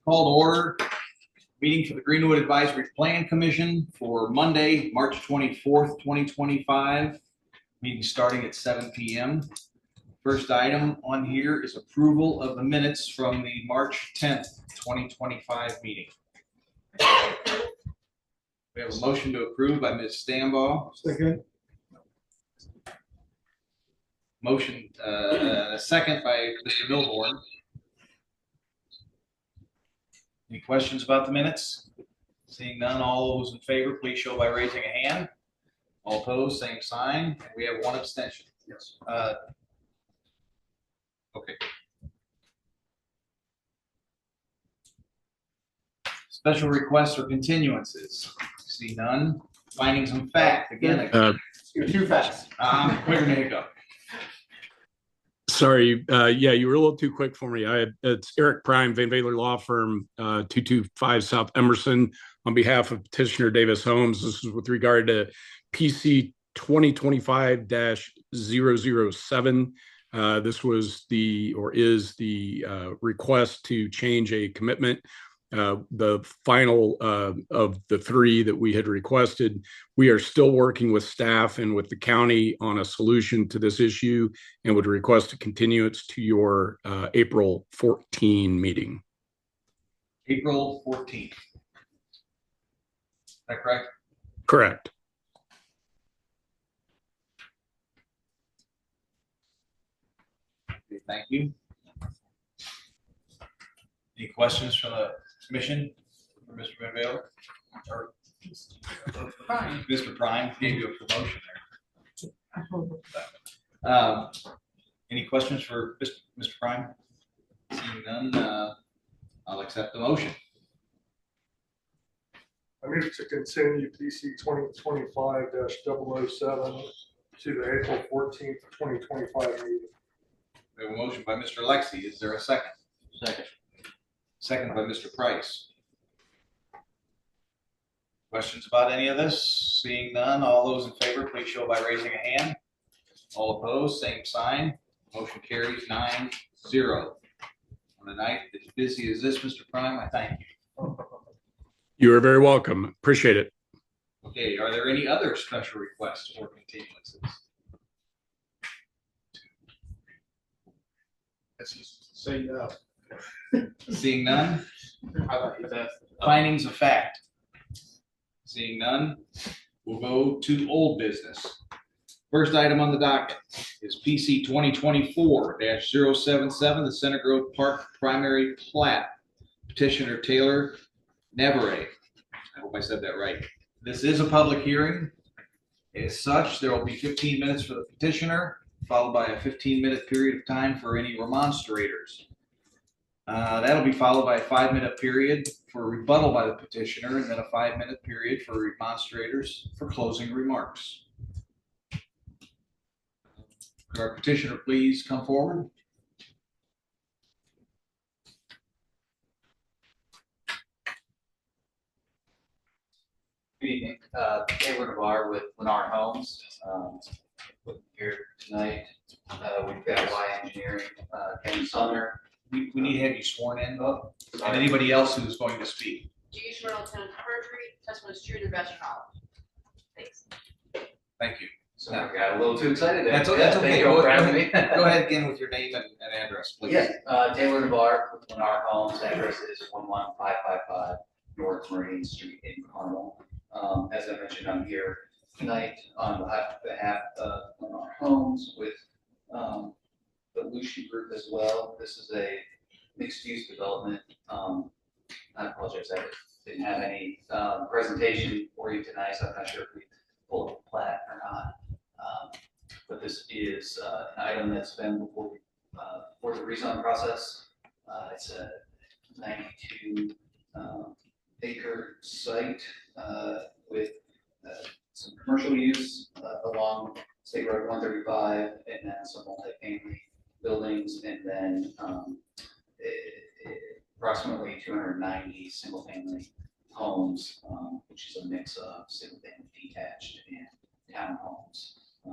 Call to order meeting for the Greenwood Advisory Plan Commission for Monday, March 24th, 2025. Meeting starting at 7 p.m. First item on here is approval of the minutes from the March 10th, 2025 meeting. We have a motion to approve by Ms. Stambaugh. Second. Motion, a second by Mr. Milborn. Any questions about the minutes? Seeing none, all those in favor, please show by raising a hand. All opposed, same sign. And we have one abstention. Yes. Okay. Special requests or continuances. See none. Findings of fact. Again, You're too fast. quicker than hiccup. Sorry, yeah, you were a little too quick for me. It's Eric Prime, Van Valer Law Firm, 225 South Emerson, on behalf of petitioner Davis Holmes. This is with regard to PC 2025-007. This was is the request to change a commitment. The final of the three that we had requested. We are still working with staff and with the county on a solution to this issue and would request a continuance to your April 14 meeting. April 14th. Is that correct? Correct. Okay, thank you. Any questions from the commission for Mr. Van Valer? Or Mr. Prime gave you a promotion there. Any questions for Mr. Prime? Seeing none, I'll accept the motion. I move to continue PC 2025-007 to the April 14th, 2025 meeting. We have a motion by Mr. Lexi. Is there a second? Second. Second by Mr. Price. Questions about any of this? Seeing none, all those in favor, please show by raising a hand. All opposed, same sign. Motion carries 9-0. On a night as busy as this, Mr. Prime, I thank you. You are very welcome. Appreciate it. Okay, are there any other special requests or continuances? Say no. Seeing none, How about you, Beth? findings of fact. Seeing none, we'll go to old business. First item on the docket is PC 2024-077, the Center Grove Park primary plat. Petitioner Taylor Navarre. I hope I said that right. This is a public hearing. As such, there will be 15 minutes for the petitioner, followed by a 15-minute period of time for any remonstrators. That'll be followed by a 5-minute period for rebuttal by the petitioner, and then a 5-minute period for remonstrators for closing remarks. Could our petitioner please come forward? Good evening. Taylor Navarre with Lennar Homes. Here tonight, we've got Y Engineering, Kenny Sumner. We need to have you sworn in, and anybody else who's going to speak. Do you swear to tell the perjury, testimony is true to the best of your knowledge? Thanks. Thank you. So I got a little too excited there. That's Yeah, okay. thank you Go for having me. ahead again with your name and address, please. Yes, Taylor Navarre with Lennar Homes. Address is 11555 North Marine Street in Carmel. As I mentioned, I'm here tonight on behalf of Lennar Homes with the Lucia Group as well. This is a mixed-use development. I apologize, I didn't have any presentation for you tonight, so I'm not sure if we pulled up the plat or not. But this is an item that's been before the rezone process. It's a 92 acre site with some commercial use along State Road 135, and then some multifamily buildings, and then approximately 290 single family homes, which is a mix of single family detached and townhomes to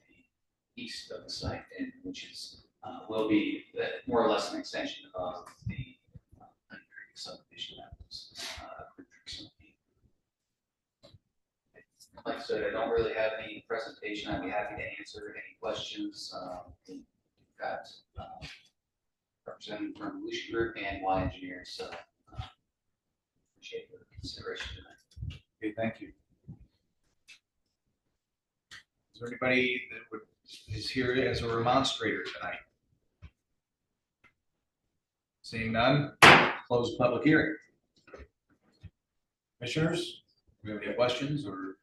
the east of the site, and which is will be more or less an extension of the previous documentation. I'd be happy to answer any questions. We've got representative from Lucia Group and Y Engineers, so appreciate your consideration tonight. Okay, thank you. Is there anybody that is here as a remonstrator tonight? Seeing none, close public hearing. Commissioners, do you have any questions, or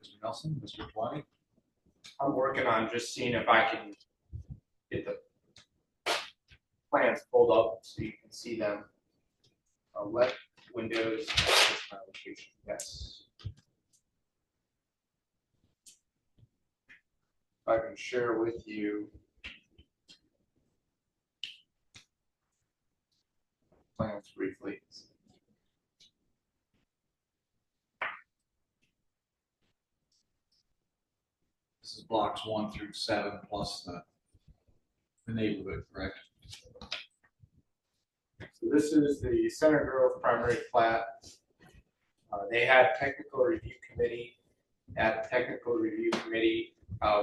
Mr. Nelson, Mr. Twani? I'm working on just seeing if I can get the plans pulled up so you can see them. Let windows, yes. If I can share with you. Plans briefly. This is blocks 1 through 7 plus the neighborhood, correct? So this is the Center Grove primary plat. They had technical review committee. At the technical review committee,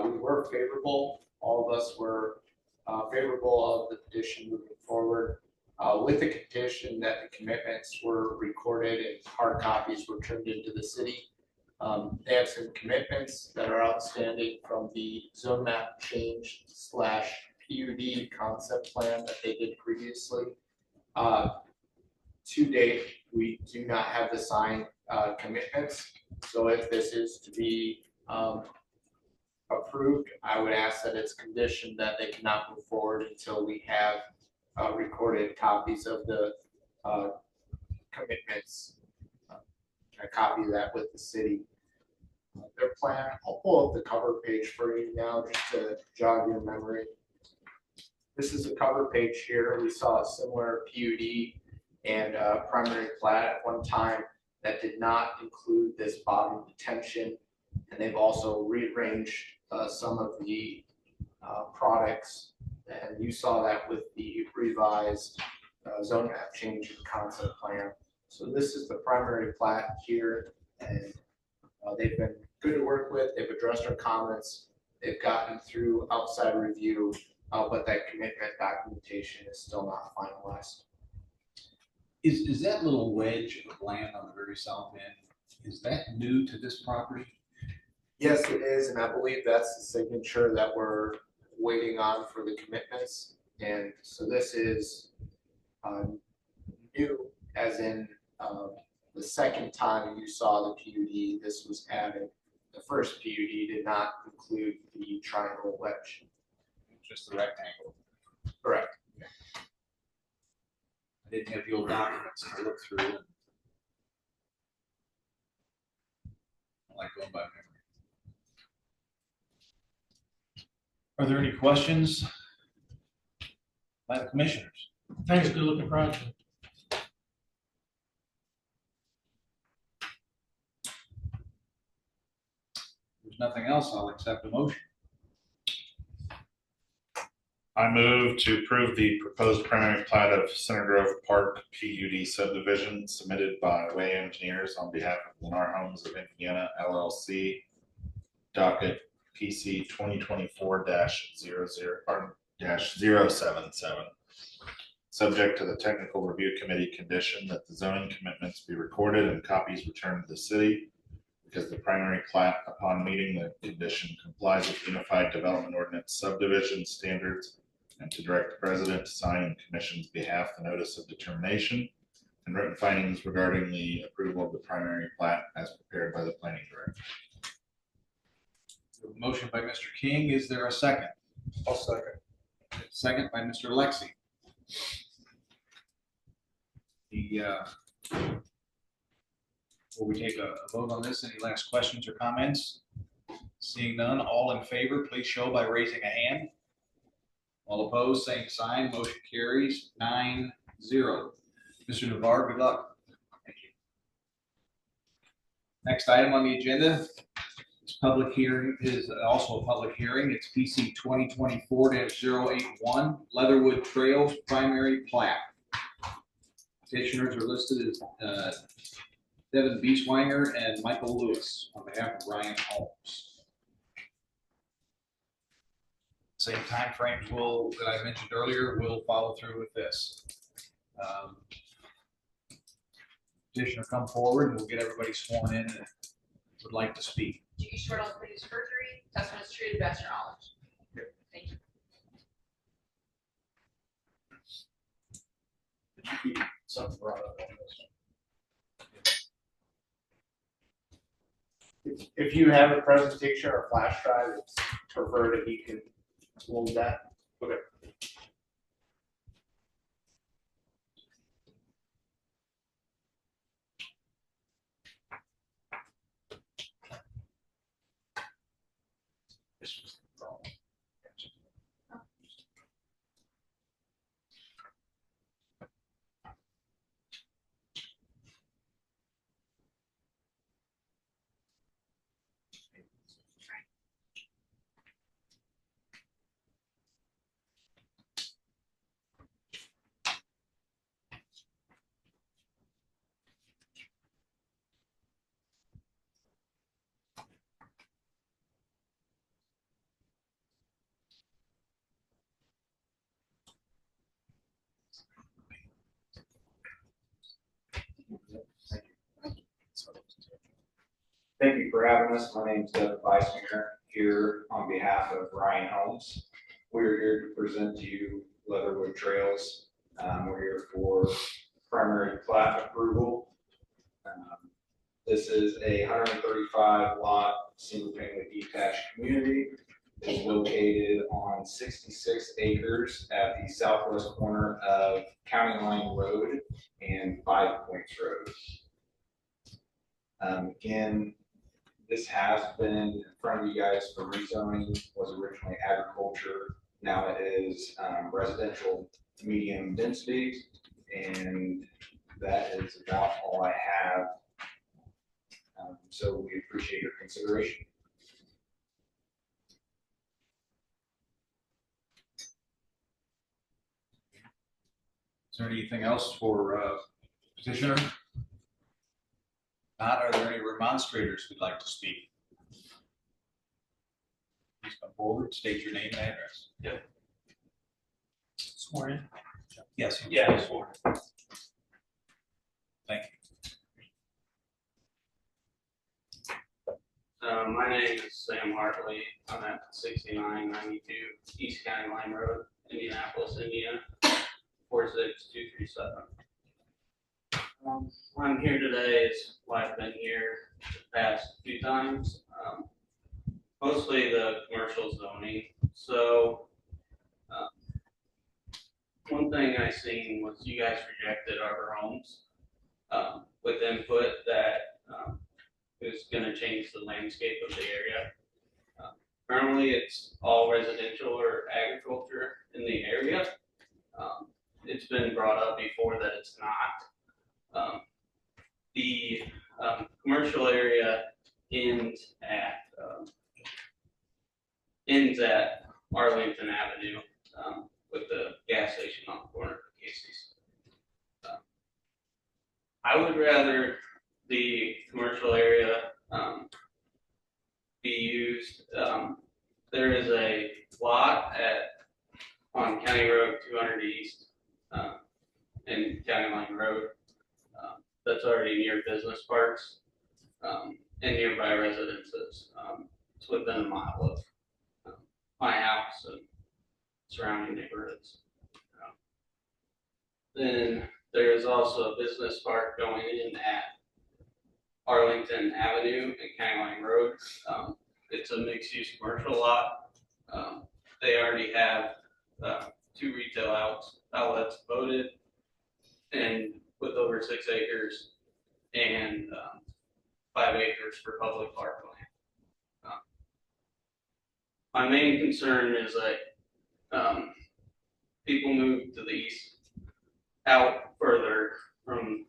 we were favorable. All of us were favorable of the petition moving forward, with the condition that the commitments were recorded and hard copies were turned into the city. They have some commitments that are outstanding from the zone map change / PUD concept plan that they did previously. To date, we do not have the signed commitments. So if this is to be approved, I would ask that it's conditioned that they cannot move forward until we have recorded copies of the commitments. A copy of that with the city. Their plan, I'll pull up the cover page for you now just to jog your memory. This is the cover page here. We saw a similar PUD and primary plat at one time that did not include this bottom detention. And they've also rearranged some of the products. And you saw that with the revised zone map change and concept plan. So this is the primary plat here, and they've been good to work with. They've addressed our comments. They've gotten through outside review, but that commitment documentation is still not finalized. Is that little wedge of land on the very south end, is that new to this property? Yes, it is, and I believe that's the signature that we're waiting on for the commitments. And so this is new, as in the second time you saw the PUD, this was added. The first PUD did not include the triangle wedge. Just the rectangle? Correct. I didn't have the old documents to look through. And I like going by memory. Are there any questions by the commissioners? Thanks, good looking project. If there's nothing else, I'll accept a motion. I move to approve the proposed primary plat of Center Grove Park PUD subdivision submitted by Way Engineers on behalf of Lennar Homes of Indiana LLC, docket PC 2024-00-077, subject to the technical review committee condition that the zoning commitments be recorded and copies returned to the city, because the primary plat, upon meeting the condition, complies with Unified Development Ordinance subdivision standards, and to direct the president to sign on the commission's behalf the notice of determination and written findings regarding the approval of the primary plat as prepared by the planning director. Motion by Mr. King. Is there a second? I'll second. Second by Mr. Lexi. Will we take a vote on this? Any last questions or comments? Seeing none, all in favor, please show by raising a hand. All opposed, same sign. Motion carries 9-0. Mr. Navarre, good luck. Thank you. Next item on the agenda is public hearing, is also a public hearing. It's PC 2024-081 Leatherwood Trails primary plat. Petitioners are listed as Devin Bieswanger and Michael Lewis on behalf of Ryan Holmes. Same timeframes that I mentioned earlier, we'll follow through with this. Petitioner come forward and we'll get everybody sworn in and would like to speak. Do you swear to produce perjury, testimony is true to the best of your knowledge? Thank you. Something brought up on this one. If you have a presentation or a flash drive, it's preferred if you can hold that. Okay. Thank you for having us. My name is Doug Weissmunger, here on behalf of Ryan Homes. We're here to present to you Leatherwood Trails. We're here for primary plat approval. This is a 135 lot, single family detached community. It's located on 66 acres at the southwest corner of County Line Road and Five Points Road. Again, this has been in front of you guys for rezoning, was originally agriculture. Now it is residential medium density, and that is about all I have. So we appreciate your consideration. Is there anything else for petitioner? Not, are there any remonstrators who'd like to speak? Please come forward, state your name and address. Yep. Sworn in? Yes. Yeah, sworn. Thank you. My name is Sam Hartley. I'm at 6992 East County Line Road, Indianapolis, Indiana, 46237. I'm here today is why I've been here the past few times. Mostly the commercial zoning. So one thing I seen was you guys rejected Arbor Homes with input that is going to change the landscape of the area. Currently, it's all residential or agriculture in the area. It's been brought up before that it's not. The commercial area ends at Arlington Avenue with the gas station on the corner of Casey's. I would rather the commercial area be used. There is a lot on County Road 200 East and County Line Road that's already near business parks and nearby residences. It's within a mile of my house and surrounding neighborhoods. Then there is also a business park going in at Arlington Avenue and County Line Road. It's a mixed-use commercial lot. They already have 2 retail outlets voted, and with over 6 acres and 5 acres for public park land. My main concern is that people move to the east, out further from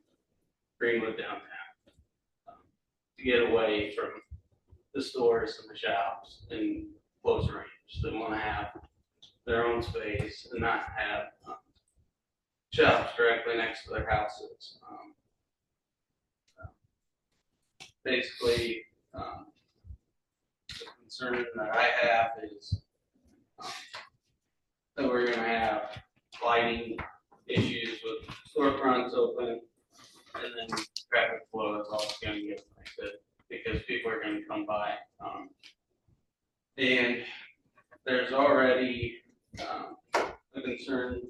Greenwood downtown, to get away from the stores and the shops and close range. They want to have their own space and not have shops directly next to their houses. Basically, the concern that I have is that we're gonna have lighting issues with storefronts open, and then traffic flow is also gonna get affected because people are gonna come by. And there's already a concern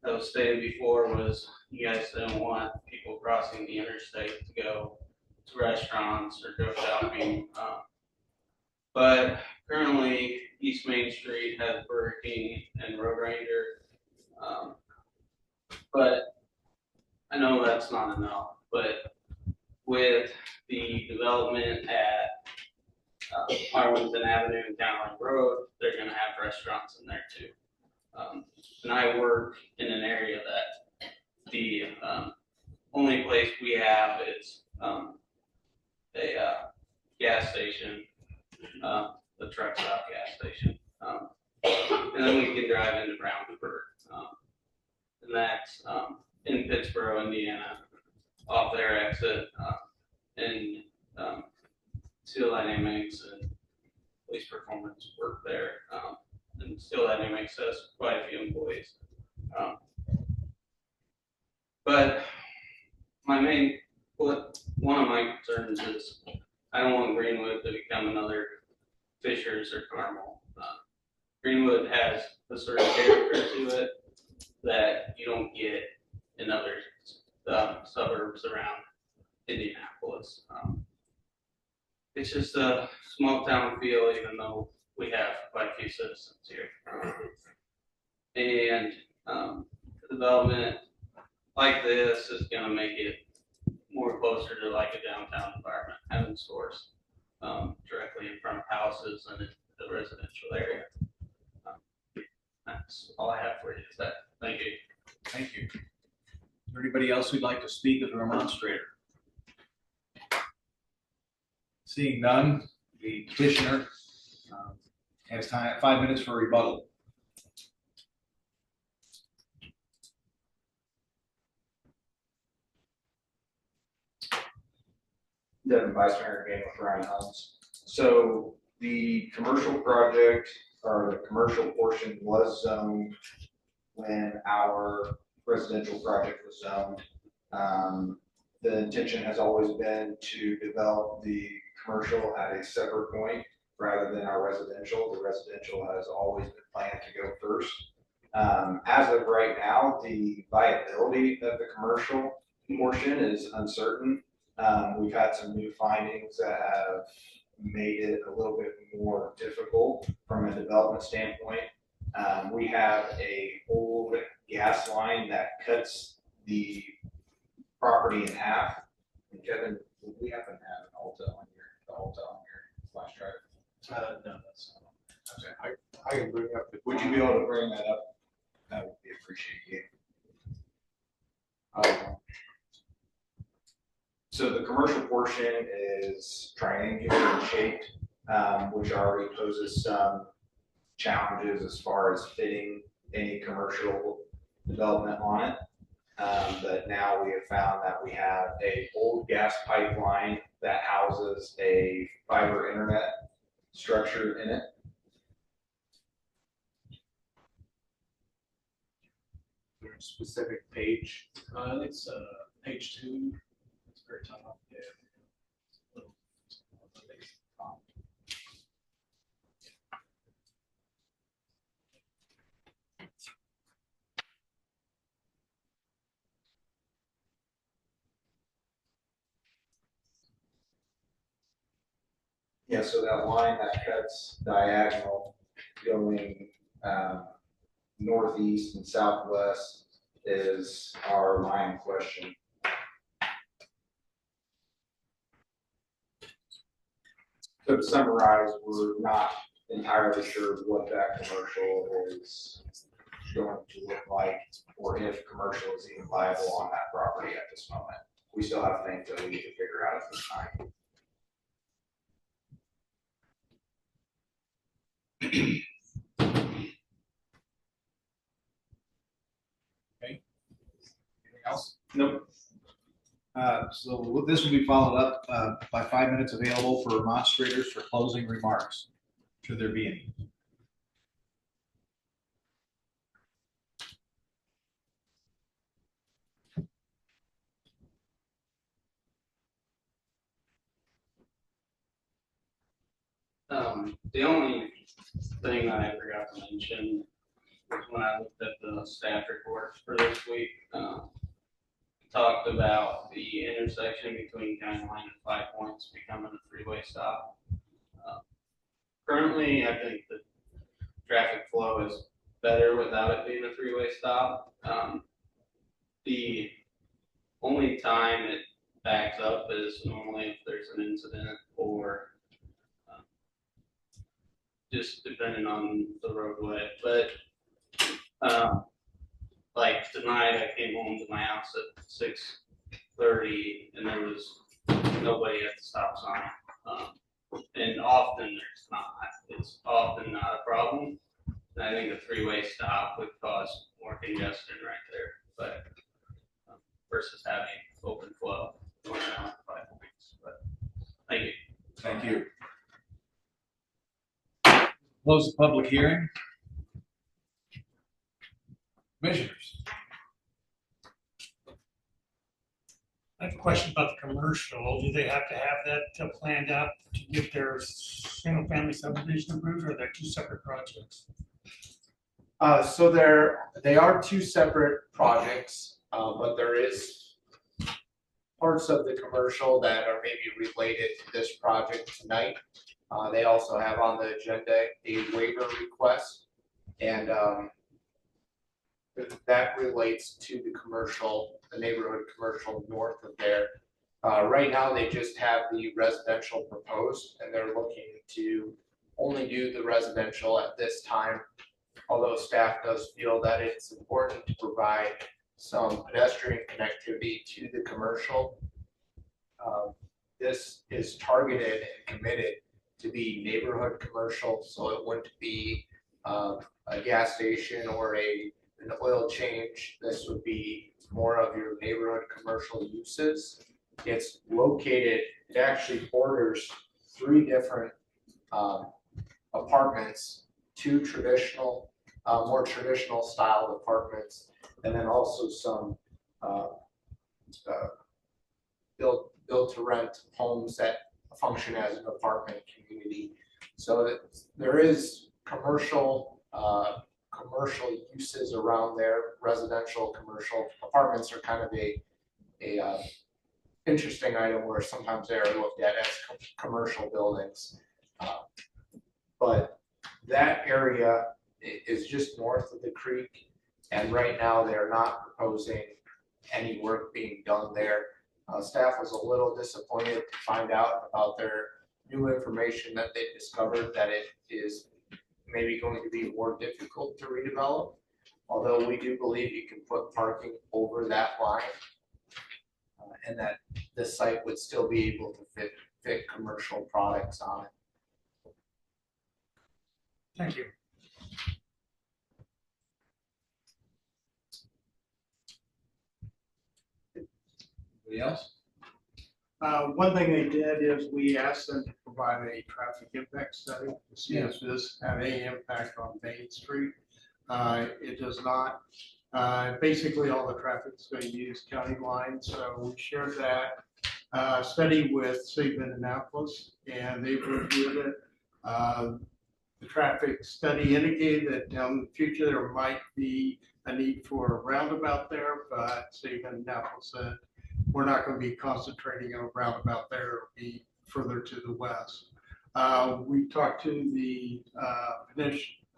that was stated before was you guys don't want people crossing the interstate to go to restaurants or go shopping. But currently, East Main Street has Burger King and Road Ranger. But I know that's not enough, but with the development at Arlington Avenue and Downline Road, they're gonna have restaurants in there too. And I work in an area that the only place we have is a gas station, the truck stop gas station. And then we can drive into Brownsburg. And that's in Pittsburgh, Indiana, off their exit, and Steel Dynamics and Police Performance work there. And Steel Dynamics has quite a few employees. But one of my concerns is I don't want Greenwood to become another Fishers or Carmel. Greenwood has a certain character to it that you don't get in other suburbs around Indianapolis. It's just a small town feel, even though we have quite a few citizens here. And development like this is gonna make it more closer to like a downtown environment, having stores directly in front of houses and in the residential area. That's all I have for you today. Thank you. Thank you. Is there anybody else who'd like to speak as a remonstrator? Seeing none, the petitioner has 5 minutes for rebuttal. Devin Vice Mayor again with Ryan Homes. So the commercial project or the commercial portion was zoned when our residential project was zoned. The intention has always been to develop the commercial at a separate point rather than our residential. The residential has always been planned to go first. As of right now, the viability of the commercial portion is uncertain. We've had some new findings that have made it a little bit more difficult from a development standpoint. We have a old gas line that cuts the property in half. And Kevin, would we happen to have an Alta on your flash drive? No, that's not. Okay. I can bring up. Would you be able to bring that up? That would be appreciated. So the commercial portion is triangular shaped, which already poses some challenges as far as fitting any commercial development on it. But now we have found that we have a old gas pipeline that houses a fiber internet structure in it. Specific page. It's page 2. It's very top. Yeah. Yeah, so that line that cuts diagonal going northeast and southwest is our line in question. So to summarize, we're not entirely sure what that commercial is going to look like, or if commercial is even viable on that property at this moment. We still have things that we need to figure out at this time. Okay. Anything else? Nope. So this will be followed up by 5 minutes available for remonstrators for closing remarks, should there be any. The only thing that I forgot to mention was when I looked at the staff reports for this week, talked about the intersection between County Line and 5 Points becoming a freeway stop. Currently, I think the traffic flow is better without it being a freeway stop. The only time it backs up is normally if there's an incident or just depending on the roadway. But like tonight, I came home to my house at 6:30 and there was nobody at the stop sign. And often there's not. It's often not a problem. And I think a three-way stop would cause more congestion right there, but versus having open flow going around 5 Points. But thank you. Thank you. Close the public hearing. Commissioners. I have a question about the commercial. Do they have to have that planned out to get their single family subdivision approved, or are they two separate projects? So they are two separate projects, but there is parts of the commercial that are maybe related to this project tonight. They also have on the agenda a waiver request, and that relates to the commercial, the neighborhood commercial north of there. Right now, they just have the residential proposed, and they're looking to only do the residential at this time. Although staff does feel that it's important to provide some pedestrian connectivity to the commercial. This is targeted and committed to be neighborhood commercial, so it wouldn't be a gas station or an oil change. This would be more of your neighborhood commercial uses. It's located, it actually borders 3 different apartments, 2 traditional, more traditional style apartments, and then also some built to rent homes that function as an apartment community. So that there is commercial uses around there. Residential commercial apartments are kind of a interesting item where sometimes they are looked at as commercial buildings. But that area is just north of the creek, and right now they're not proposing any work being done there. Staff was a little disappointed to find out about their new information that they discovered that it is maybe going to be more difficult to redevelop. Although we do believe you can put parking over that line, and that the site would still be able to fit commercial products on it. Thank you. Anybody else? One thing they did is we asked them to provide a traffic impact study to see if this had any impact on Main Street. It does not. Basically, all the traffic is going to use County Line, so we shared that study with City of Indianapolis, and they reviewed it. The traffic study indicated that down in the future there might be a need for a roundabout there, but City of Indianapolis said we're not going to be concentrating on a roundabout there. It'll be further to the west. We talked to the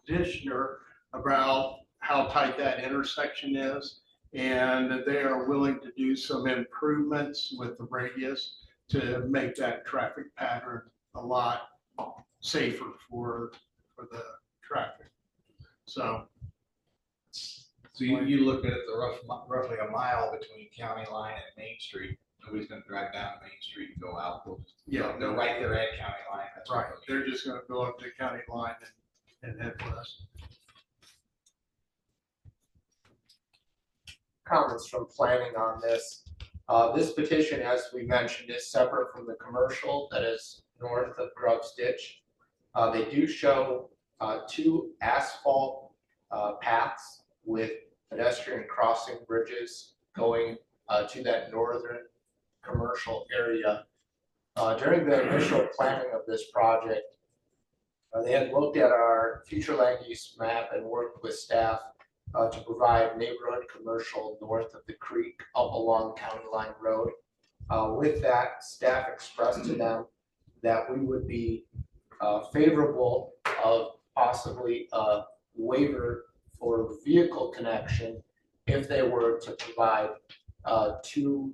petitioner about how tight that intersection is, and they are willing to do some improvements with the radius to make that traffic pattern a lot safer for the traffic. So you look at it, roughly a mile between County Line and Main Street. Nobody's gonna drive down Main Street and go out. They're right there at County Line. That's right, they're just gonna go up to County Line and head west. Comments from planning on this. This petition, as we mentioned, is separate from the commercial that is north of Grubbs Ditch. They do show 2 asphalt paths with pedestrian crossing bridges going to that northern commercial area. During the initial planning of this project, They had looked at our future land use map and worked with staff to provide neighborhood commercial north of the creek up along County Line Road. With that, staff expressed to them that we would be favorable of possibly a waiver for vehicle connection if they were to provide 2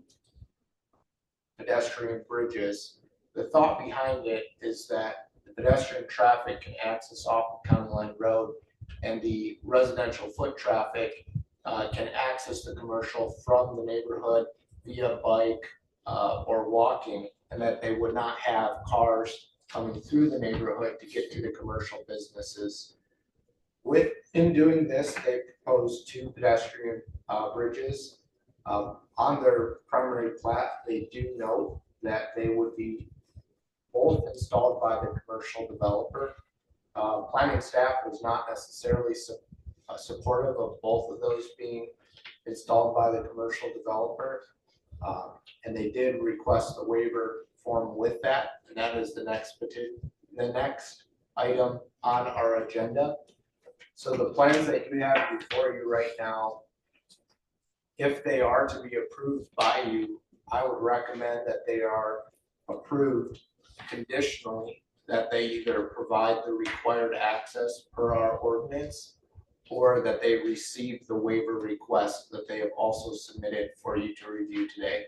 pedestrian bridges. The thought behind it is that the pedestrian traffic can access off of County Line Road, and the residential foot traffic can access the commercial from the neighborhood via bike or walking, and that they would not have cars coming through the neighborhood to get to the commercial businesses. In doing this, they proposed 2 pedestrian bridges. On their primary plat, they do note that they would be both installed by the commercial developer. Planning staff was not necessarily supportive of both of those being installed by the commercial developer. And they did request the waiver form with that, and that is the next item on our agenda. So the plans that you have before you right now, if they are to be approved by you, I would recommend that they are approved conditionally, that they either provide the required access per our ordinance, or that they receive the waiver request that they have also submitted for you to review today.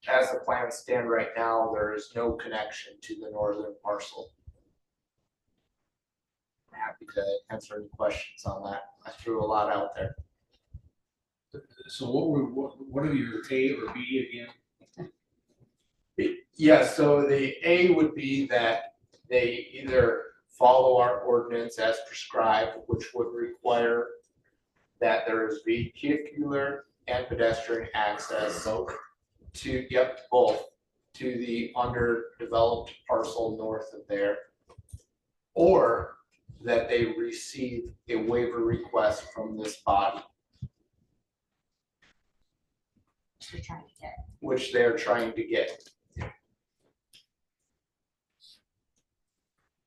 As the plans stand right now, there is no connection to the northern parcel. I'm happy to answer any questions on that. I threw a lot out there. So what are your A or B again? Yeah, so the A would be that they either follow our ordinance as prescribed, which would require that there is vehicular and pedestrian access to, both to the underdeveloped parcel north of there, or that they receive a waiver request from this body, which they're trying to get.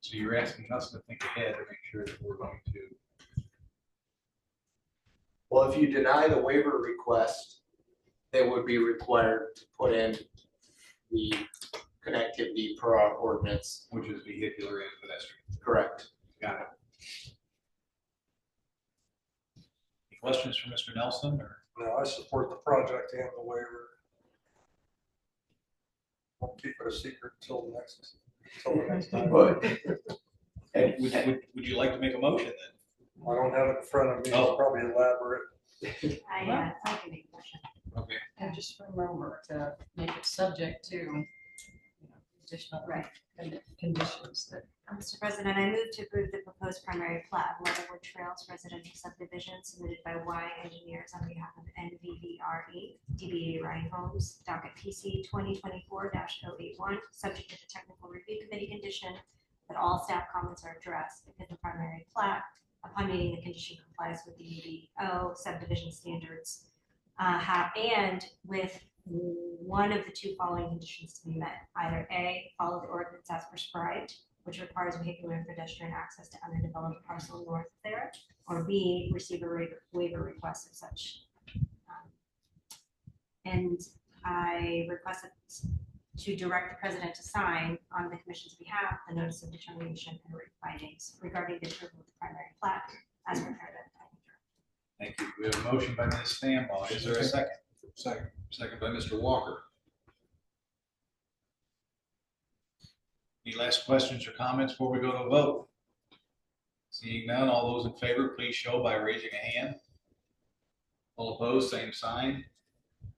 So you're asking us to think ahead to make sure that we're going to. Well, if you deny the waiver request, they would be required to put in the connectivity per our ordinance. Which is vehicular and pedestrian. Correct. Got it. Any questions for Mr. Nelson or? No, I support the project and the waiver. I'll keep it a secret till the next time. And Would you like to make a motion then? I don't have it in front of me, it's probably elaborate. I can make a motion. Okay. And just remember to make it subject to, you know, additional conditions that. Mr. President, I move to approve the proposed primary plat of Leatherwood Trails residential subdivision submitted by Y Engineers on behalf of NVVRE, DBA Ryan Homes, docket PC 2024-081, subject to the technical review committee condition that all staff comments are addressed because the primary plat, upon meeting the condition, complies with the UDO subdivision standards, and with one of the 2 following conditions to be met. Either A, follow the ordinance as prescribed, which requires vehicular and pedestrian access to underdeveloped parcel north there, or B, receive a waiver request of such. And I request to direct the president to sign on the commission's behalf the notice of determination and findings regarding the approval of the primary plat as prepared by the planning director. Thank you. We have a motion by Ms. Stanbaugh. Is there a second? Second. Second by Mr. Walker. Any last questions or comments before we go to a vote? Seeing none, all those in favor, please show by raising a hand. All opposed, same sign.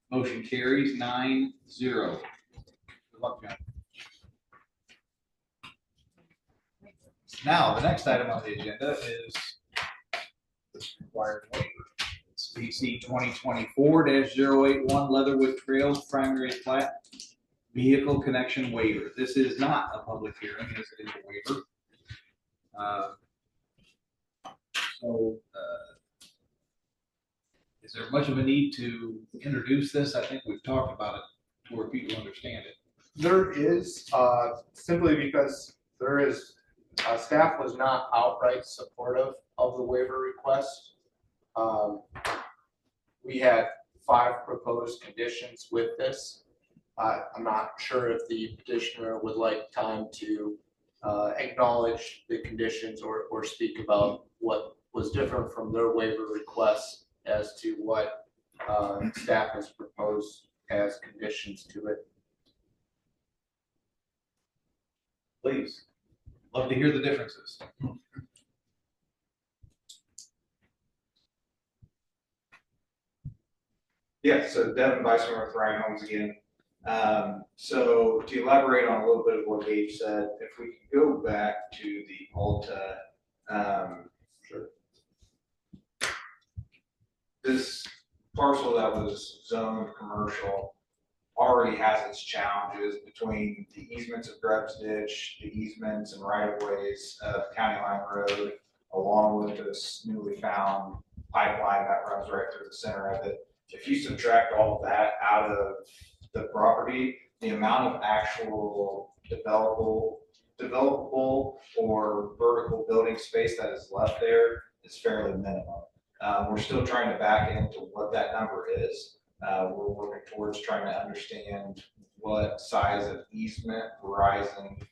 Motion carries 9-0. Good luck, John. Now, the next item on the agenda is this required waiver. It's PC 2024-081 Leatherwood Trails primary plat vehicle connection waiver. This is not a public hearing, as it is a waiver. Is there much of a need to introduce this? I think we've talked about it to where people understand it. there is, simply because There is, staff was not outright supportive of the waiver request. We had 5 proposed conditions with this. I'm not sure if the petitioner would like time to acknowledge the conditions or speak about what was different from their waiver request as to what staff has proposed as conditions to it. Please. Love to hear the differences. Yeah, so Devin Weissman with Ryan Homes again. So to elaborate on a little bit of what Gabe said, if we could go back to the Alta, sure. This parcel that was zoned commercial already has its challenges between the easements of Greb's Ditch, the easements and right-of-ways of County Line Road, along with this newly found pipeline that runs right through the center of it. If you subtract all of that out of the property, the amount of actual developable or vertical building space that is left there is fairly minimal. We're still trying to back into what that number is. We're working towards trying to understand what size of easement Verizon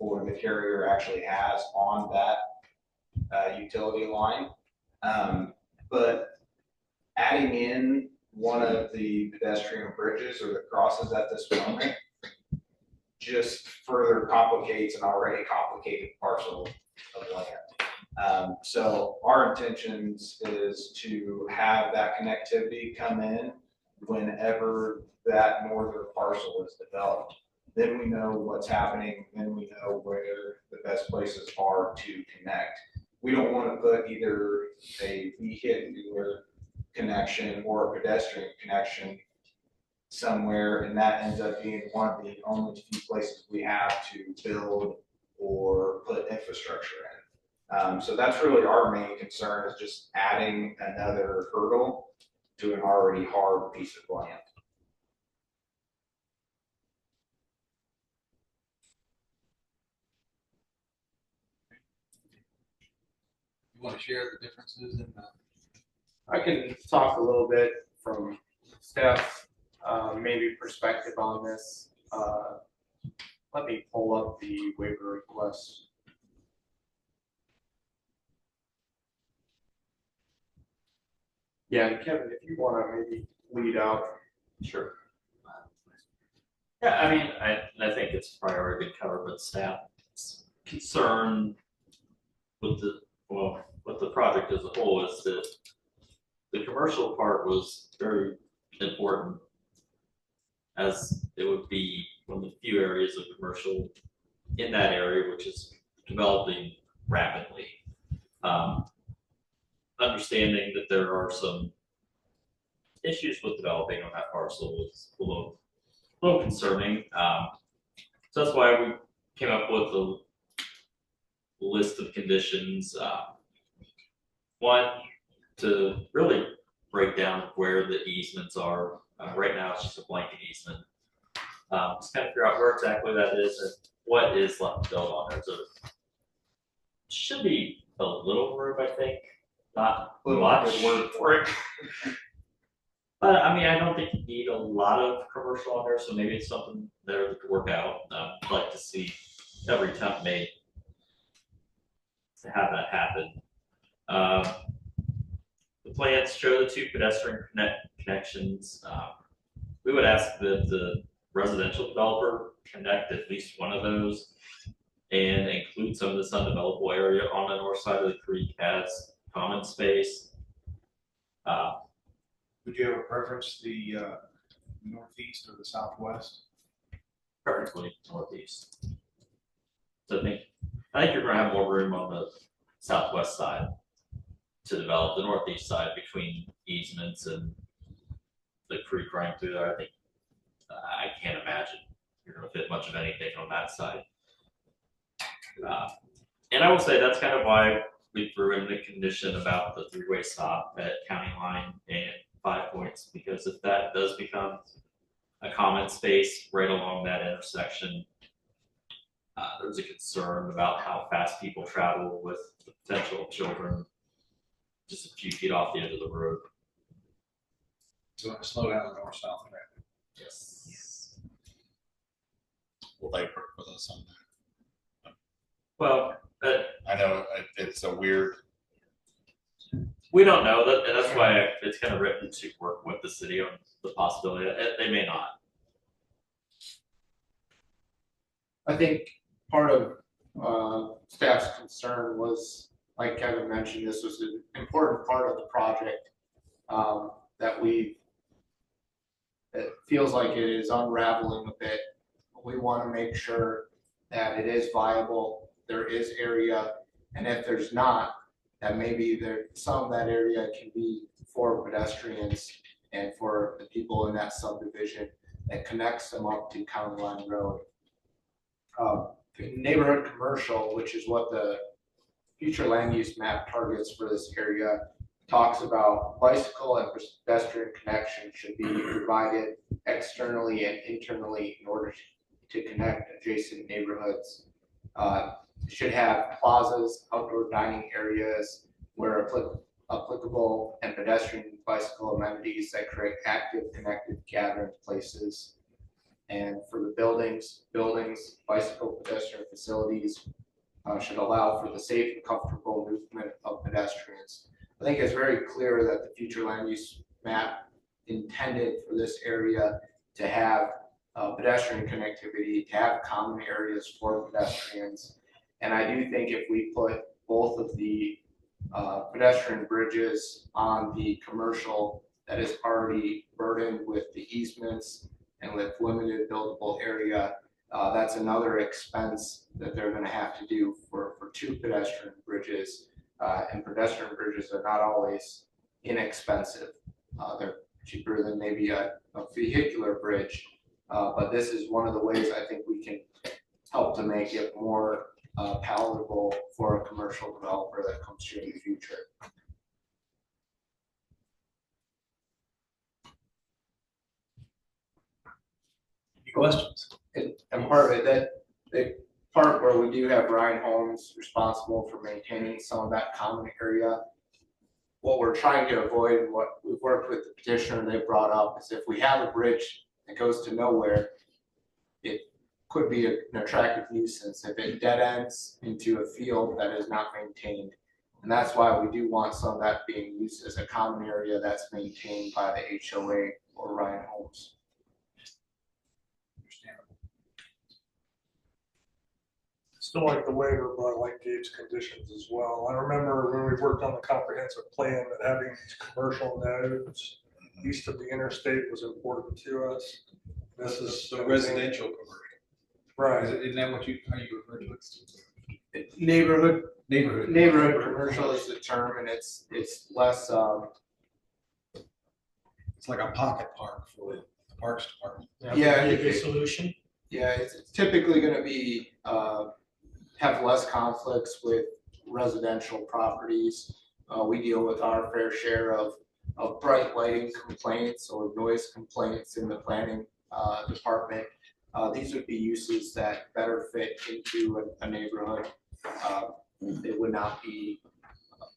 or the carrier actually has on that utility line. But adding in one of the pedestrian bridges or the crosses at this moment just further complicates an already complicated parcel of land. So our intentions is to have that connectivity come in whenever that northern parcel is developed. Then we know what's happening, then we know where the best places are to connect. We don't want to put either a vehicular connection or a pedestrian connection somewhere, and that ends up being one of the only few places we have to build or put infrastructure in. So that's really our main concern, is just adding another hurdle to an already hard piece of land. You want to share the differences in the? I can talk a little bit from staff, maybe perspective on this. Let me pull up the waiver request. Yeah, Kevin, if you want to maybe lead out. Sure. Yeah, I mean, I think it's priority to cover, but staff's concern with the project as a whole is that the commercial part was very important, as it would be one of the few areas of commercial in that area, which is developing rapidly. Understanding that there are some issues with developing on that parcel was a little concerning. So that's why we came up with a list of conditions. One, to really break down where the easements are. Right now, it's just a blanket easement. Just kind of figure out where exactly that is and what is left to build on there. So should be a little room, I think, not much word for it. But I mean, I don't think you need a lot of commercial on there, so maybe it's something there to work out. I'd like to see every attempt made to have that happen. The plans show the 2 pedestrian connections. We would ask that the residential developer connect at least one of those and include some of this undevelopable area on the north side of the creek as common space. Would you have a preference, the northeast or the southwest? Preferably northeast. So I think you're going to have more room on the southwest side to develop. The northeast side between easements and the creek running through there, I think I can't imagine you're going to fit much of anything on that side. And I will say that's kind of why we threw in the condition about the 3-way stop at County Line and 5 Points, because if that does become a common space right along that intersection, There's a concern about how fast people travel with the potential of children just a few feet off the end of the road. So slow down the north-south traffic. Yes. Will they work with us on that? Well, I know it's a weird, we don't know that, and that's why it's kind of written to work with the city on the possibility. They may not. I think part of staff's concern was, like Kevin mentioned, this was an important part of the project that it feels like it is unraveling a bit. We want to make sure that it is viable, there is area, and if there's not, that maybe some of that area can be for pedestrians and for the people in that subdivision that connects them up to County Line Road. Neighborhood commercial, which is what the future land use map targets for this area, talks about bicycle and pedestrian connection should be provided externally and internally in order to connect adjacent neighborhoods. Should have plazas, outdoor dining areas where applicable, and pedestrian bicycle amenities that create active connected gathering places. And for the buildings, bicycle pedestrian facilities should allow for the safe and comfortable movement of pedestrians. I think it's very clear that the future land use map intended for this area to have pedestrian connectivity, to have common areas for pedestrians. And I do think if we put both of the pedestrian bridges on the commercial that is already burdened with the easements and with limited buildable area, that's another expense that they're going to have to do for two pedestrian bridges. And pedestrian bridges are not always inexpensive. They're cheaper than maybe a vehicular bridge. But this is one of the ways I think we can help to make it more palatable for a commercial developer that comes here in the future. Any questions? And part of it, that the part where we do have Ryan Homes responsible for maintaining some of that common area, what we're trying to avoid, and what we've worked with the petitioner and they brought up, is if we have a bridge that goes to nowhere, it could be an attractive nuisance if it dead ends into a field that is not maintained. And that's why we do want some of that being used as a common area that's maintained by the HOA or Ryan Homes. Understandable. Still like the waiver, but I like Gabe's conditions as well. I remember when we worked on the comprehensive plan that having these commercial nodes east of the interstate was important to us. This is So residential commercial. right. Isn't that what how you refer to it? Neighborhood Neighborhood. commercial is the term, and it's less It's like a pocket park for the Parks Department. Yeah, Be a good solution. yeah, it's typically going to be have less conflicts with residential properties. We deal with our fair share of bright lighting complaints or noise complaints in the planning department. These would be uses that better fit into a neighborhood. It would not be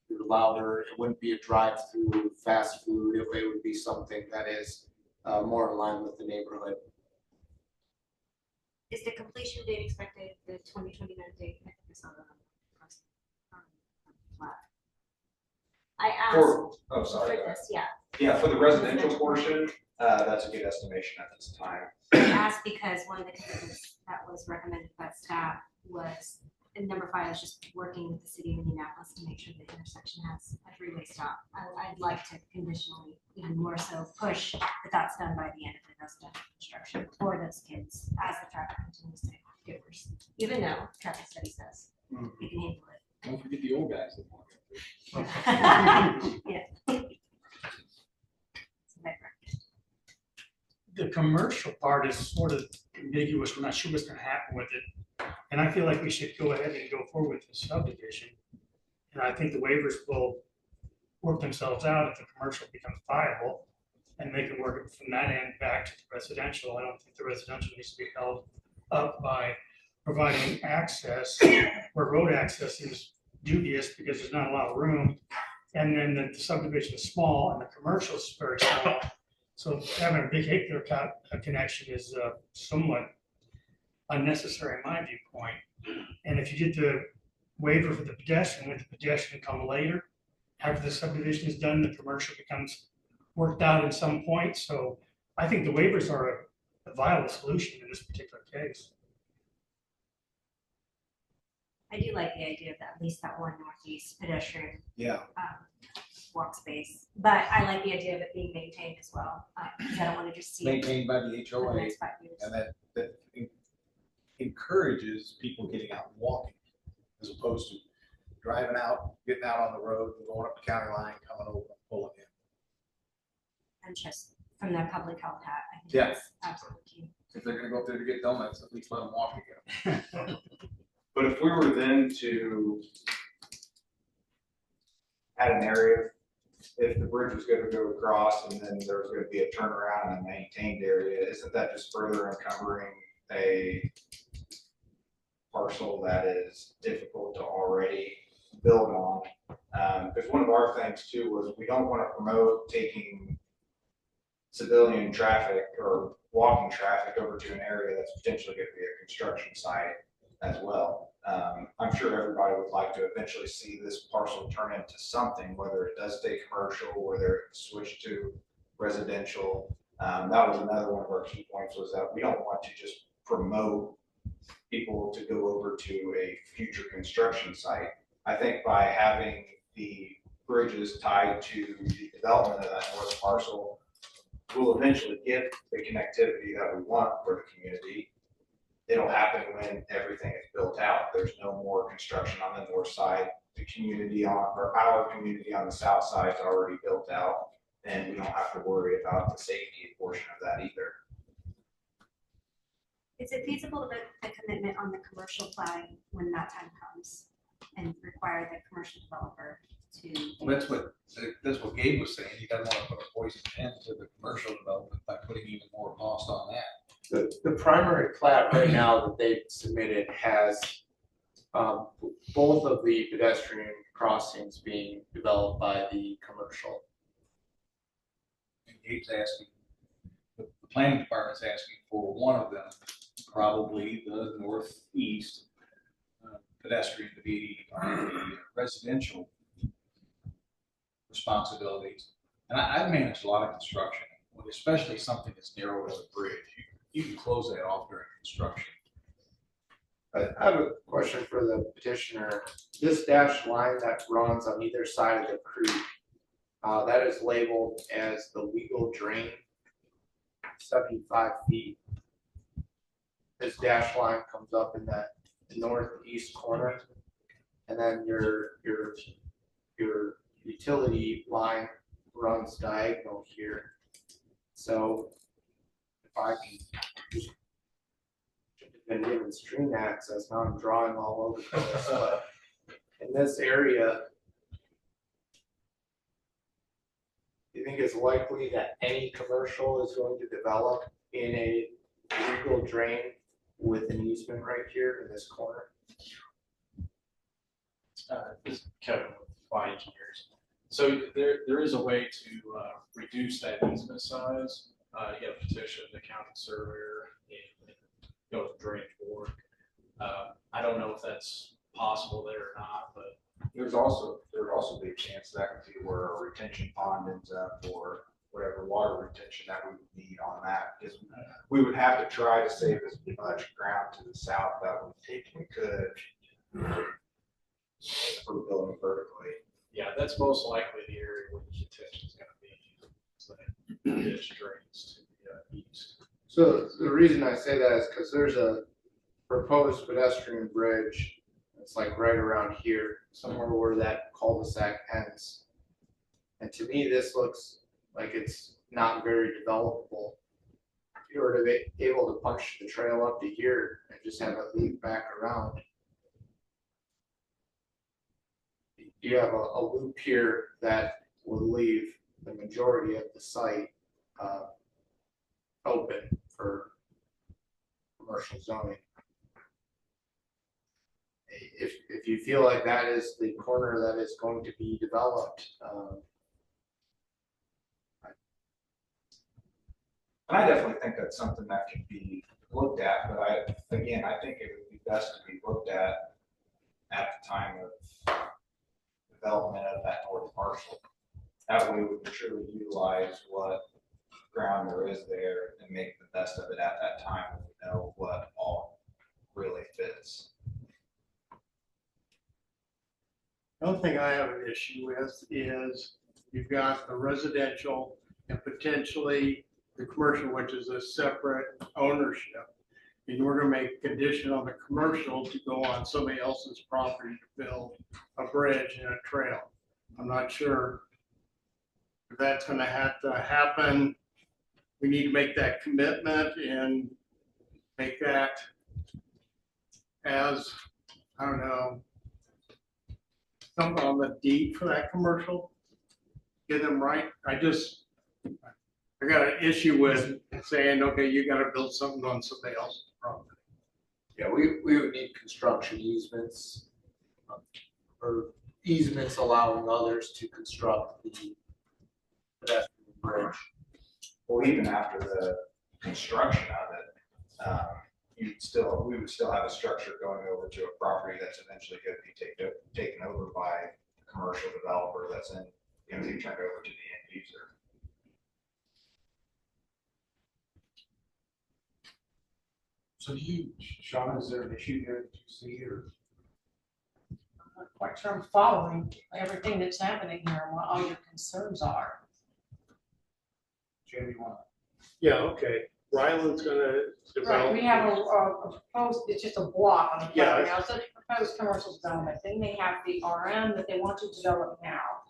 louder. It wouldn't be a drive-through fast food. It would be something that is more in line with the neighborhood. Is the completion date expected the 2029 date? I think I saw that on the flag. I asked Oh, for sorry. this, yeah. Yeah, for the residential portion, that's a good estimation at this time. I asked because one of the conditions that was recommended by staff was, and number 5 is just working with the city of Indianapolis to make sure the intersection has a three-way stop. I'd like to conditionally, even more so, push that that's done by the end of the residential construction for those kids as the traffic continues to get worse. Even though traffic study says you can handle it. Don't forget the old guys that walk up Yeah. The commercial part is sort of ambiguous. We're not sure what's gonna happen with it. And I feel like we should go ahead and go forward with the subdivision. And I think the waivers will work themselves out if the commercial becomes viable and make it work from that end back to the residential. I don't think the residential needs to be held up by providing access where road access is dubious because there's not a lot of room. And then the subdivision is small and the commercial is very small. So having a vehicular connection is somewhat unnecessary in my viewpoint. And if you did the waiver for the pedestrian, would the pedestrian come later? After the subdivision is done, the commercial becomes worked out at some point. So I think the waivers are a viable solution in this particular case. I do like the idea of at least that one northeast pedestrian Yeah. walk space, but I like the idea of it being maintained as well, because I don't want to just see it Maintained by the for the HOA, next 5 years. and that encourages people getting out and walking, as opposed to driving out, getting out on the road and going up the county line, coming over and pulling in. And just from that public health hat, I think Yeah. that's absolutely key. If they're gonna go up there to get donuts, at least let them walk again. But if we were then to add an area, if the bridge was gonna go across and then there was gonna be a turnaround in a maintained area, isn't that just further encumbering a parcel that is difficult to already build on? Because one of our things too was we don't want to promote taking civilian traffic or walking traffic over to an area that's potentially going to be a construction site as well. I'm sure everybody would like to eventually see this parcel turn into something, whether it does stay commercial, whether it switch to residential. That was another one of our key points, was that we don't want to just promote people to go over to a future construction site. I think by having the bridges tied to the development of that north parcel, we'll eventually get the connectivity that we want for the community. It'll happen when everything is built out. There's no more construction on the north side. The community or our community on the south side is already built out, and we don't have to worry about the safety portion of that either. Is it feasible to make a commitment on the commercial side when that time comes and require the commercial developer to? Well, that's what Gabe was saying. He doesn't want to put a poison into the commercial development by putting even more cost on that. The primary plat right now that they've submitted has both of the pedestrian crossings being developed by the commercial. And Gabe's asking, the planning department's asking for one of them, probably the northeast pedestrian to be on the residential responsibilities. And I've managed a lot of construction, especially something as narrow as a bridge. You can close that off during construction. I have a question for the petitioner. This dashed line that runs on either side of the creek, that is labeled as the legal drain, 75 feet. This dash line comes up in that northeast corner, and then your utility line runs diagonal here. So if I can just been given stream access, now I'm drawing all over the place, but in this area, do you think it's likely that any commercial is going to develop in a legal drain with an easement right here in this corner? This is Kevin with Fly Engineers. So there is a way to reduce that easement size. You got to petition the county surveyor and go to the drainage board. I don't know if that's possible there or not, but There would also be a chance that could be where a retention pond ends up, or whatever water retention that we would need on that, because we would have to try to save as much ground to the south that we could for building vertically. yeah, that's most likely the area where the retention is going to be. So that ditch drains to the east. So the reason I say that is because there's a proposed pedestrian bridge. It's like right around here, somewhere where that cul-de-sac ends. And to me, this looks like it's not very developable. If you were to be able to punch the trail up to here and just have it loop back around, you have a loop here that would leave the majority of the site open for commercial zoning. if you feel like that is the corner that is going to be developed, And I definitely think that's something that can be looked at, but I think it would be best to be looked at the time of development of that north parcel. That way we can truly utilize what ground there is there and make the best of it at that time when we know what all really fits. The only thing I have an issue with is you've got the residential and potentially the commercial, which is a separate ownership. And we're gonna make a condition on the commercial to go on somebody else's property to build a bridge and a trail. I'm not sure if that's gonna have to happen. We need to make that commitment and make that as, I don't know, something on the deed for that commercial. Get them right. I got an issue with saying, okay, you gotta build something on somebody else's property. yeah, we would need construction easements, or easements allowing others to construct the pedestrian bridge. Well, even after the construction of it, we would still have a structure going over to a property that's eventually going to be taken over by a commercial developer that's going to be turned over to the end user. So Sean, is there an issue here that you see, or? I'm not quite sure I'm following everything that's happening here and what all your concerns are. Jim, you want? Yeah, okay. Ryland's gonna develop. Right, we have a proposed, it's just a block on the Yeah. plan now, so the proposed commercial development, then they have the RM that they want to develop now.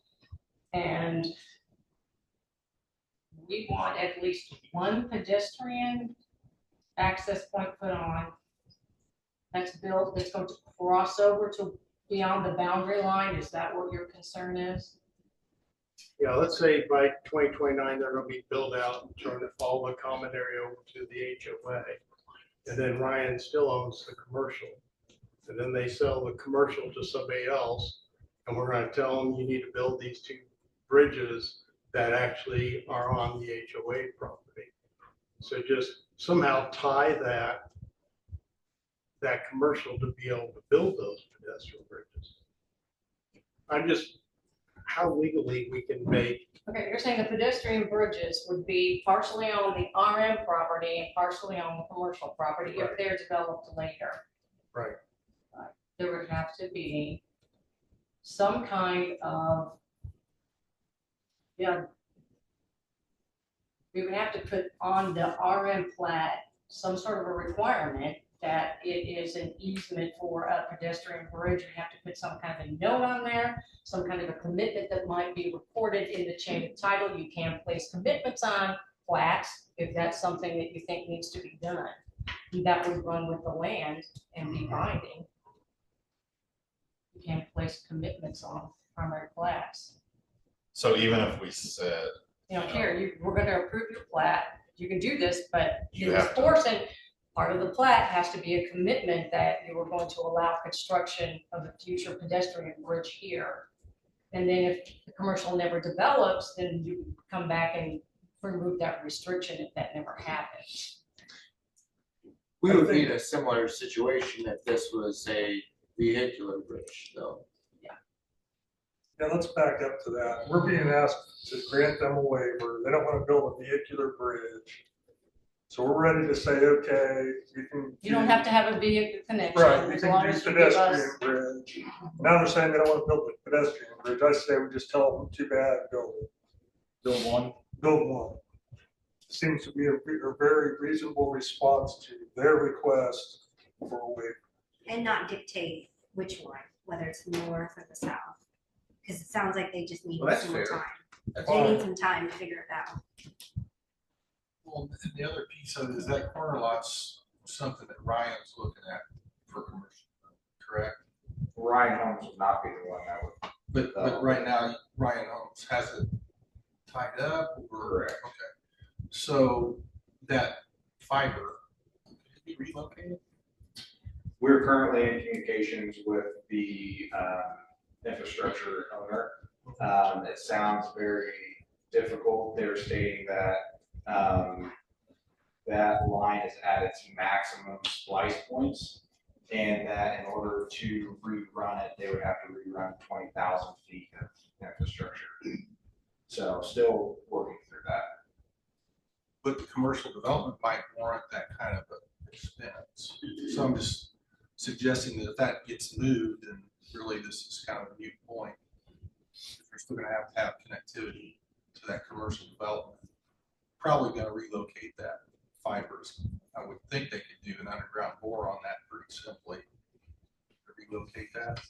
And we want at least one pedestrian access point put on that's built, that's going to cross over to beyond the boundary line. Is that what your concern is? Yeah, let's say by 2029, they're gonna be built out and trying to follow the common area over to the HOA. And then Ryan still owns the commercial. And then they sell the commercial to somebody else. And we're gonna tell them, you need to build these two bridges that actually are on the HOA property. So just somehow tie that commercial to be able to build those pedestrian bridges. I'm just, how legally we can make. Okay, you're saying the pedestrian bridges would be partially on the RM property and partially on the commercial property if they're developed later. Right. There would have to be some kind of, we would have to put on the RM plat some sort of a requirement that it is an easement for a pedestrian bridge. You have to put some kind of a note on there, some kind of a commitment that might be recorded in the chain of title. You can place commitments on plats if that's something that you think needs to be done. That would run with the land and be binding. You can place commitments on primary plats. So even if we said, Here, we're gonna approve your plat, you can do this, but You in this have to- portion, part of the plat has to be a commitment that you are going to allow construction of a future pedestrian bridge here. And then if the commercial never develops, then you come back and remove that restriction if that never happens. We would be in a similar situation if this was a vehicular bridge, though. Yeah, let's back up to that. We're being asked to grant them a waiver. They don't want to build a vehicular bridge. So we're ready to say, okay, you can. You don't have to have a vehicle connection. Right, you as can long do as you give us. pedestrian bridge. Now they're saying they don't want to build a pedestrian bridge. I say we just tell them, too bad, build it. Build one. Build one. Seems to be a very reasonable response to their request for a waiver. And not dictate which one, whether it's north or the south. Because it sounds like they just need Well, that's some more fair. time. They need some time to figure it out. Well, and the other piece of it is that corner lot's something that Ryan's looking at for commercial, correct? Ryan Holmes would not be the one that would. But right now, Ryan Holmes has it tied up or? Correct. Okay. So that fiber, could it be relocated? We're currently in communications with the infrastructure owner. It sounds very difficult. They're stating that that line is at its maximum splice points, and that in order to rerun it, they would have to rerun 20,000 feet of infrastructure. So still working through that. But the commercial development might warrant that kind of an expense. So I'm just suggesting that if that gets moved, then really this is kind of a moot point. We're still gonna have to have connectivity to that commercial development. Probably gonna relocate that fibers. I would think they could do an underground bore on that pretty simply. To relocate that.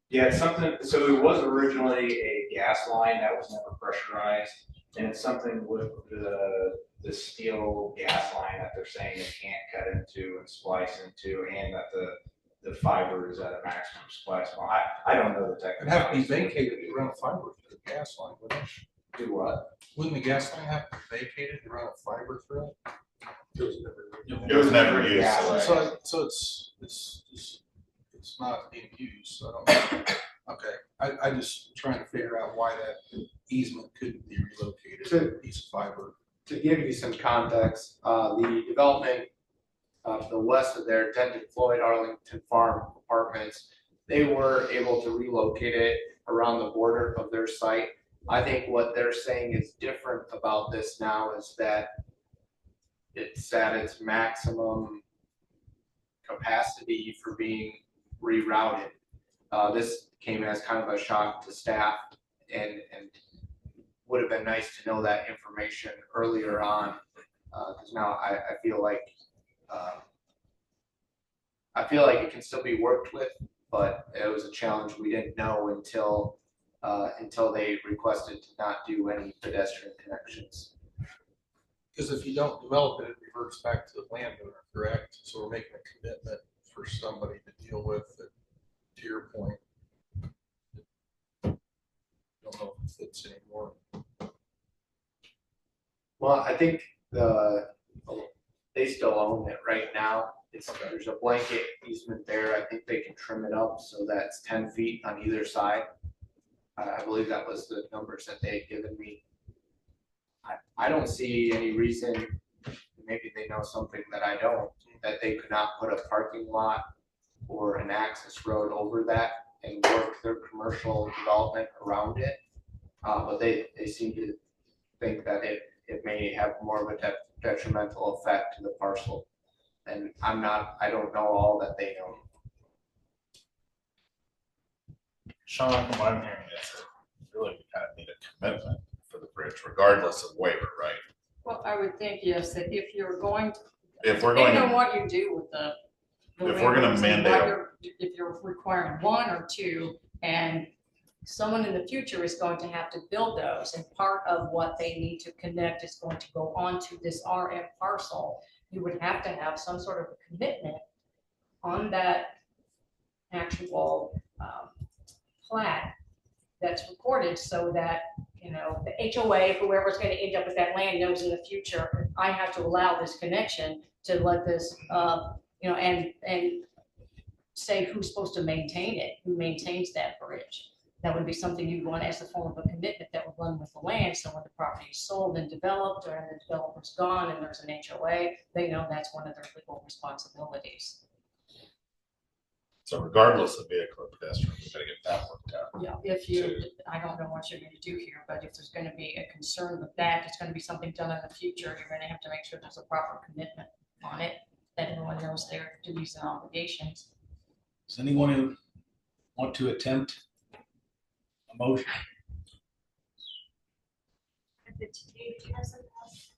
Yeah, it's something, so there was originally a gas line that was never pressurized, and it's something with the steel gas line that they're saying it can't cut into and splice into, and that the fiber is at a maximum splice point. I don't know the It'd have to be technicalities. vacated to run a fiber through the gas line, wouldn't it? Do what? Wouldn't the gas line have to be vacated to run a fiber through it? It was never used. Yeah. So it's not being used, so I don't know. Okay, I just trying to figure out why that easement couldn't be relocated to a piece of fiber. To give you some context, the development to the west of there, Denton Floyd Arlington Farm Apartments, they were able to relocate it around the border of their site. I think what they're saying is different about this now is that it's at its maximum capacity for being rerouted. This came as kind of a shock to staff, and would have been nice to know that information earlier on, because now I feel like it can still be worked with, but it was a challenge we didn't know until they requested to not do any pedestrian connections. Because if you don't develop it, it reverts back to the landowner, correct? So we're making a commitment for somebody to deal with it, to your point. Don't know if it fits anymore. Well, I think they still own it right now. There's a blanket easement there. I think they can trim it up so that's 10 feet on either side. I believe that was the numbers that they had given me. I don't see any reason, maybe they know something that I don't, that they could not put a parking lot or an access road over that and work their commercial development around it. But they seem to think that it may have more of a detrimental effect to the parcel. And I don't know all that they know. Sean, from what I'm hearing is really we kind of need a commitment for the bridge, regardless of waiver, right? Well, I would think, yes, that if you're going to. If we're going Depending on to, what you do with the. If we're gonna waivers, mandate what them. If you're requiring one or two, and someone in the future is going to have to build those, and part of what they need to connect is going to go onto this RM parcel, you would have to have some sort of a commitment on that actual plat that's recorded, so that, you know, the HOA, whoever's gonna end up with that land knows in the future, I have to allow this connection to let this, you know, and say who's supposed to maintain it, who maintains that bridge. That would be something you'd want as a form of a commitment that would run with the land, so when the property is sold and developed, or the developer's gone and there's an HOA, they know that's one of their legal responsibilities. so regardless of vehicle or pedestrian, we gotta get that worked out. Yeah, if you, I don't know what you're gonna do here, but if there's gonna be a concern with that, it's gonna be something done in the future, you're gonna have to make sure there's a proper commitment on it, that everyone knows their duties and obligations. Does anyone who want to attempt a motion? Do you have something else?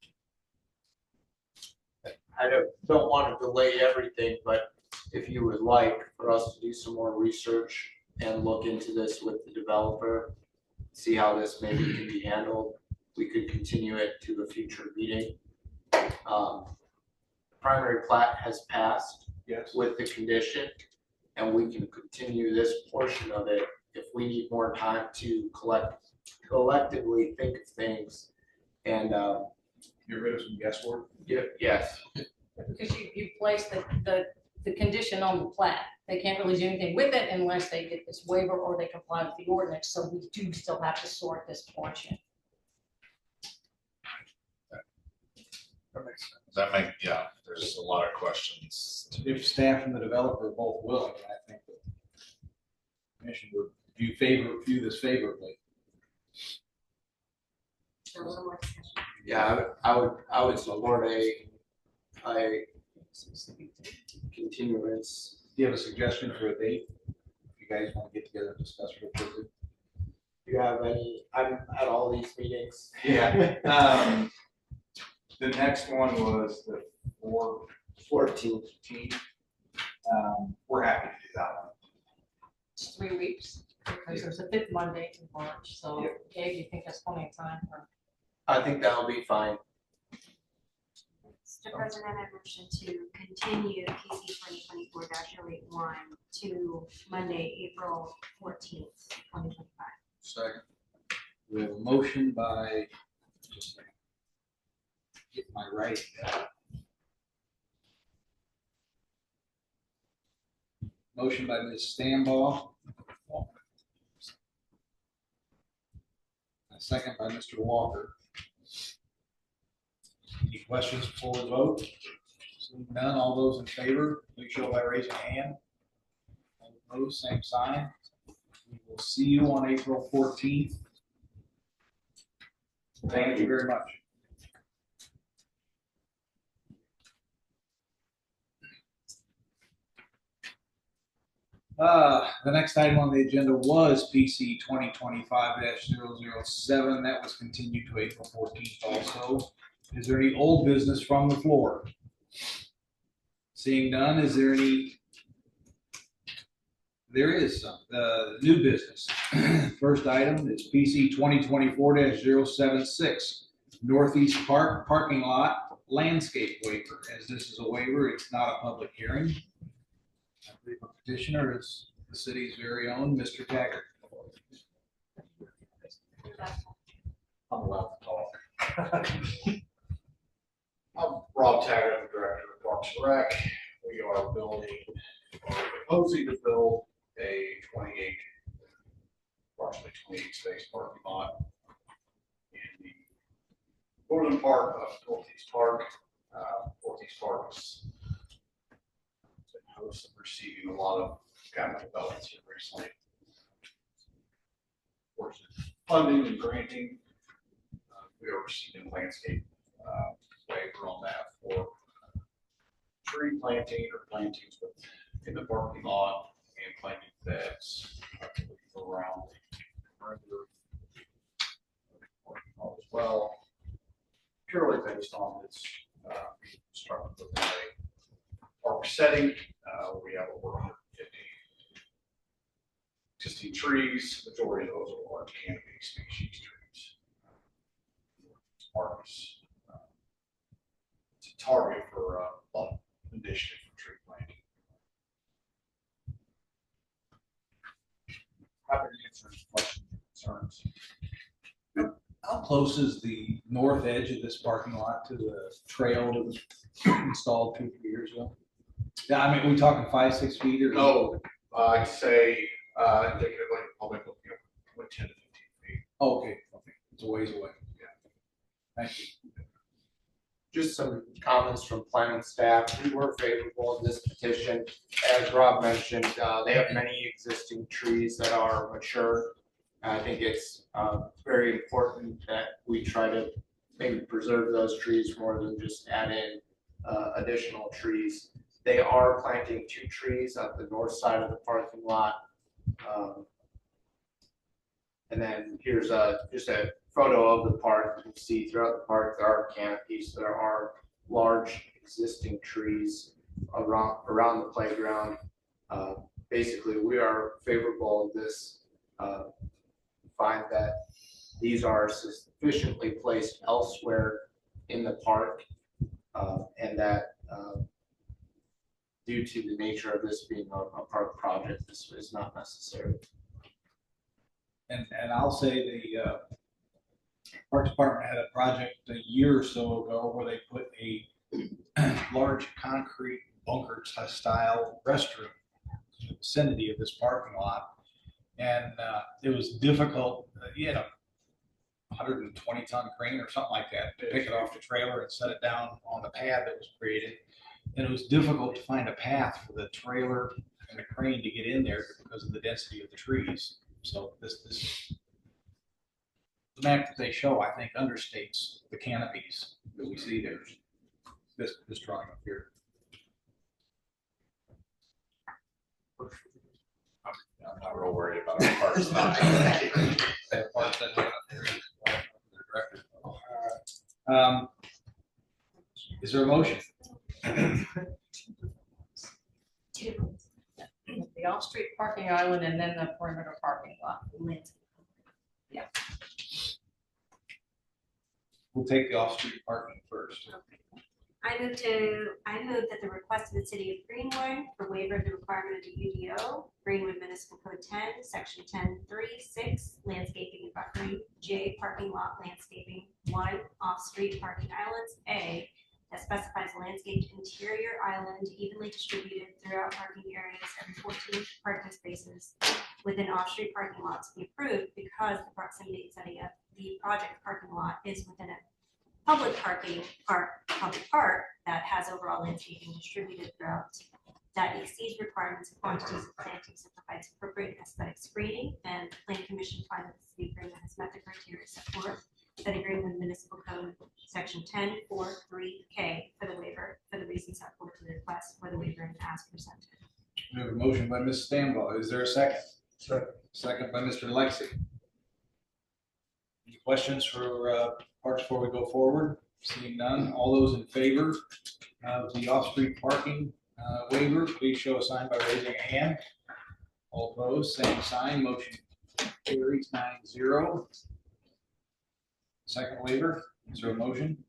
I don't want to delay everything, but if you would like for us to do some more research and look into this with the developer, see how this maybe can be handled, we could continue it to a future meeting. The primary plat has passed. Yes. With the condition, and we can continue this portion of it if we need more time to collectively think of things and Get rid of some guesswork. yes. Because you place the the condition on the plat. They can't really do anything with it unless they get this waiver or they comply with the ordinance, so we do still have to sort this portion. That makes sense. Yeah, there's a lot of questions. If staff and the developer are both willing, I think the commission would view this favorably. So a little more discussion. Yeah, I would support a continuance. Do you have a suggestion for a date? If you guys want to get together and discuss real quickly. Do you have any, I'm at all these meetings. Yeah, the next one was the 14th. We're happy to do that one. It's 3 weeks, because there's a 5th Monday in March, so Yeah. Gabe, you think that's plenty of time for? I think that'll be fine. Mr. President, I motion to continue PC 2024-081 to Monday, April 14th, 2025. Second. We have a motion by, just a second. Get my writing down. Motion by Ms. Stambaugh. A second by Mr. Walker. Any questions before we vote? Seeing none, all those in favor, please show by raising a hand. All opposed, same sign. We will see you on April 14th. Thank you very much. The next item on the agenda was PC 2025-007. That was continued to April 14th also. Is there any old business from the floor? Seeing none, is there any? There is some. New business. First item is PC 2024-076, Northeast Park parking lot landscape waiver. As this is a waiver, it's not a public hearing. I believe a petitioner is the city's very own Mr. Taggart. I'm allowed to talk. I'm Rob Taggart, the Director of Parks and Rec. We are proposing to build a approximately 28 space parking lot in the northern part of Northeast Park. Northeast Park is host of receiving a lot of county developments here recently. Of course, funding and granting. We are receiving landscape waiver on that for tree planting or plantings in the parking lot and planting beds around the perimeter parking lot as well. Purely based on its constructed within a park setting. We have over 150 existing trees. Majority of those are large canopy species trees. Parks. It's a target for a initiative for tree planting. Happy to answer any questions or concerns. How close is the north edge of this parking lot to the trail that was installed 2 or 3 years ago? Yeah, I mean, are we talking 5-6 feet or? No, I'd say indicatively probably looking at 10 to 15 feet. Okay, it's a ways away. Yeah. Thank you. Just some comments from planning staff. We were favorable in this petition. As Rob mentioned, they have many existing trees that are mature. I think it's very important that we try to maybe preserve those trees more than just add in additional trees. They are planting 2 trees on the north side of the parking lot. And then here's just a photo of the park. You can see throughout the park there are canopies. There are large existing trees around the playground. Basically, we are favorable of this. Find that these are sufficiently placed elsewhere in the park, and that due to the nature of this being a park project, this is not necessary. And I'll say the Parks Department had a project a year or so ago where they put a large concrete bunker style restroom in the vicinity of this parking lot. And it was difficult, you had a 120-ton crane or something like that to pick it off the trailer and set it down on the pad that was created. And it was difficult to find a path for the trailer and the crane to get in there because of the density of the trees. So the map that they show, I think, understates the canopies that we see there. This drawing up here. I'm not real worried about our parks. That part that went up there is one of the directors. Is there a motion? The off-street parking island and then the perimeter parking lot. Yeah. We'll take the off-street parking first. I move that the request of the city of Greenwood for waiver of the requirement of the UDO, Greenwood Municipal Code 10, Section 10.3.6, landscaping and buffering, J, parking lot landscaping, 1, off-street parking islands, A, that specifies a landscaped interior island evenly distributed throughout parking areas every 14 parking spaces within off-street parking lots be approved because the proximity and setting of the project parking lot is within a public park that has overall landscaping distributed throughout that exceeds requirements of quantities of plantings and provides appropriate aesthetic screening, and the Plan Commission finds that the city agreement has met the criteria set forth that agreement with Municipal Code Section 10.4.3K for the waiver for the reasons set forth in the request for the waiver and as presented. We have a motion by Ms. Stambaugh. Is there a second? Second. Second by Mr. Lexi. Any questions for Parks before we go forward? Seeing none, all those in favor of the off-street parking waiver, please show a sign by raising a hand. All opposed, same sign. Motion carries 9-0. Second waiver, is there a motion?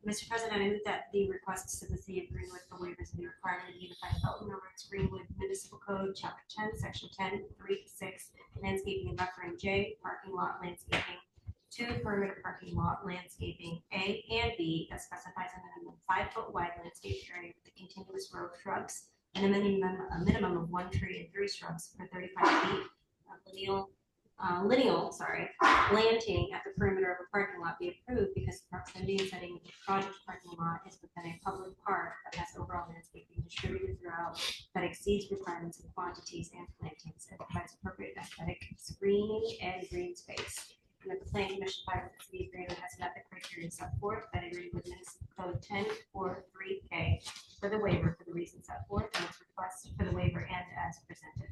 Mr. President, I move that the requests to the city of Greenwood for waivers of the requirement of Unified Development Ordinance Greenwood Municipal Code, Chapter 10, Section 10.3.6, landscaping and buffering, J, parking lot landscaping, 2, perimeter parking lot landscaping, A and B, that specifies a minimum 5-foot wide landscape area with a continuous row of shrubs and a minimum of 1 tree and 3 shrubs for 35 feet of lineal planting at the perimeter of a parking lot be approved because the proximity and setting of the project parking lot is within a public park that has overall landscaping distributed throughout that exceeds requirements in quantities and plantings and provides appropriate aesthetic screening and green space. And that the Plan Commission finds that the city agreement has met the criteria set forth that agree with Municipal Code 10.4.3K for the waiver for the reasons set forth and its request for the waiver and as presented.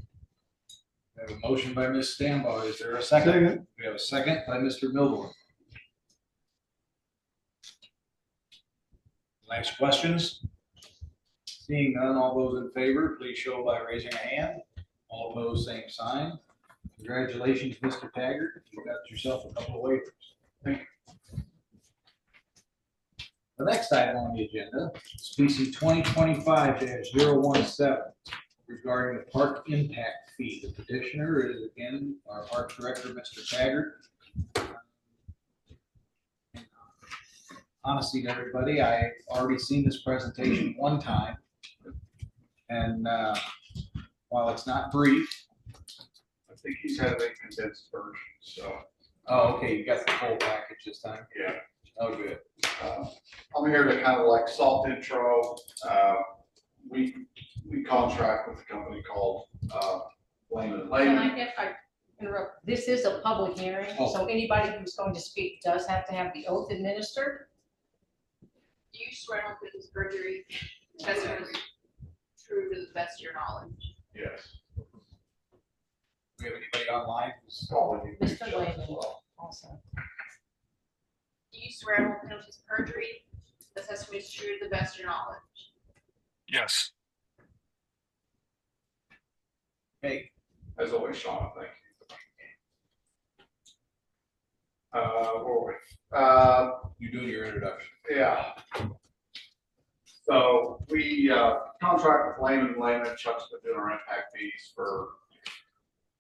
We have a motion by Ms. Stambaugh. Is there a second? Second. We have a second by Mr. Milborn. Last questions? Seeing none, all those in favor, please show by raising a hand. All opposed, same sign. Congratulations, Mr. Taggart. You got yourself a couple of waivers. Thank you. The next item on the agenda is PC 2025-017 regarding the park impact fee. The petitioner is again our park director, Mr. Taggart. Honestly, everybody, I've already seen this presentation one time. And while it's not brief, I think he's had a condensed version, so. oh, okay, you got the full package this time? Yeah. Oh, good. I'm here to kind of like soft intro. We contract with a company called Lehman and Can Lehman. I interrupt? This is a public hearing, so anybody who's going to speak does have to have the oath administered. Do you swear on this perjury testimony true to the best of your knowledge? Yes. Do we have anybody online who's calling you? Mr. Lehman also. Do you swear on penalties of perjury the testimony is true to the best of your knowledge? Yes. Hey. As always, Sean, thank you. Where were we? You doing your introduction? Yeah. So we contract with Lehman and Lehman. Chuck's been doing our impact fees for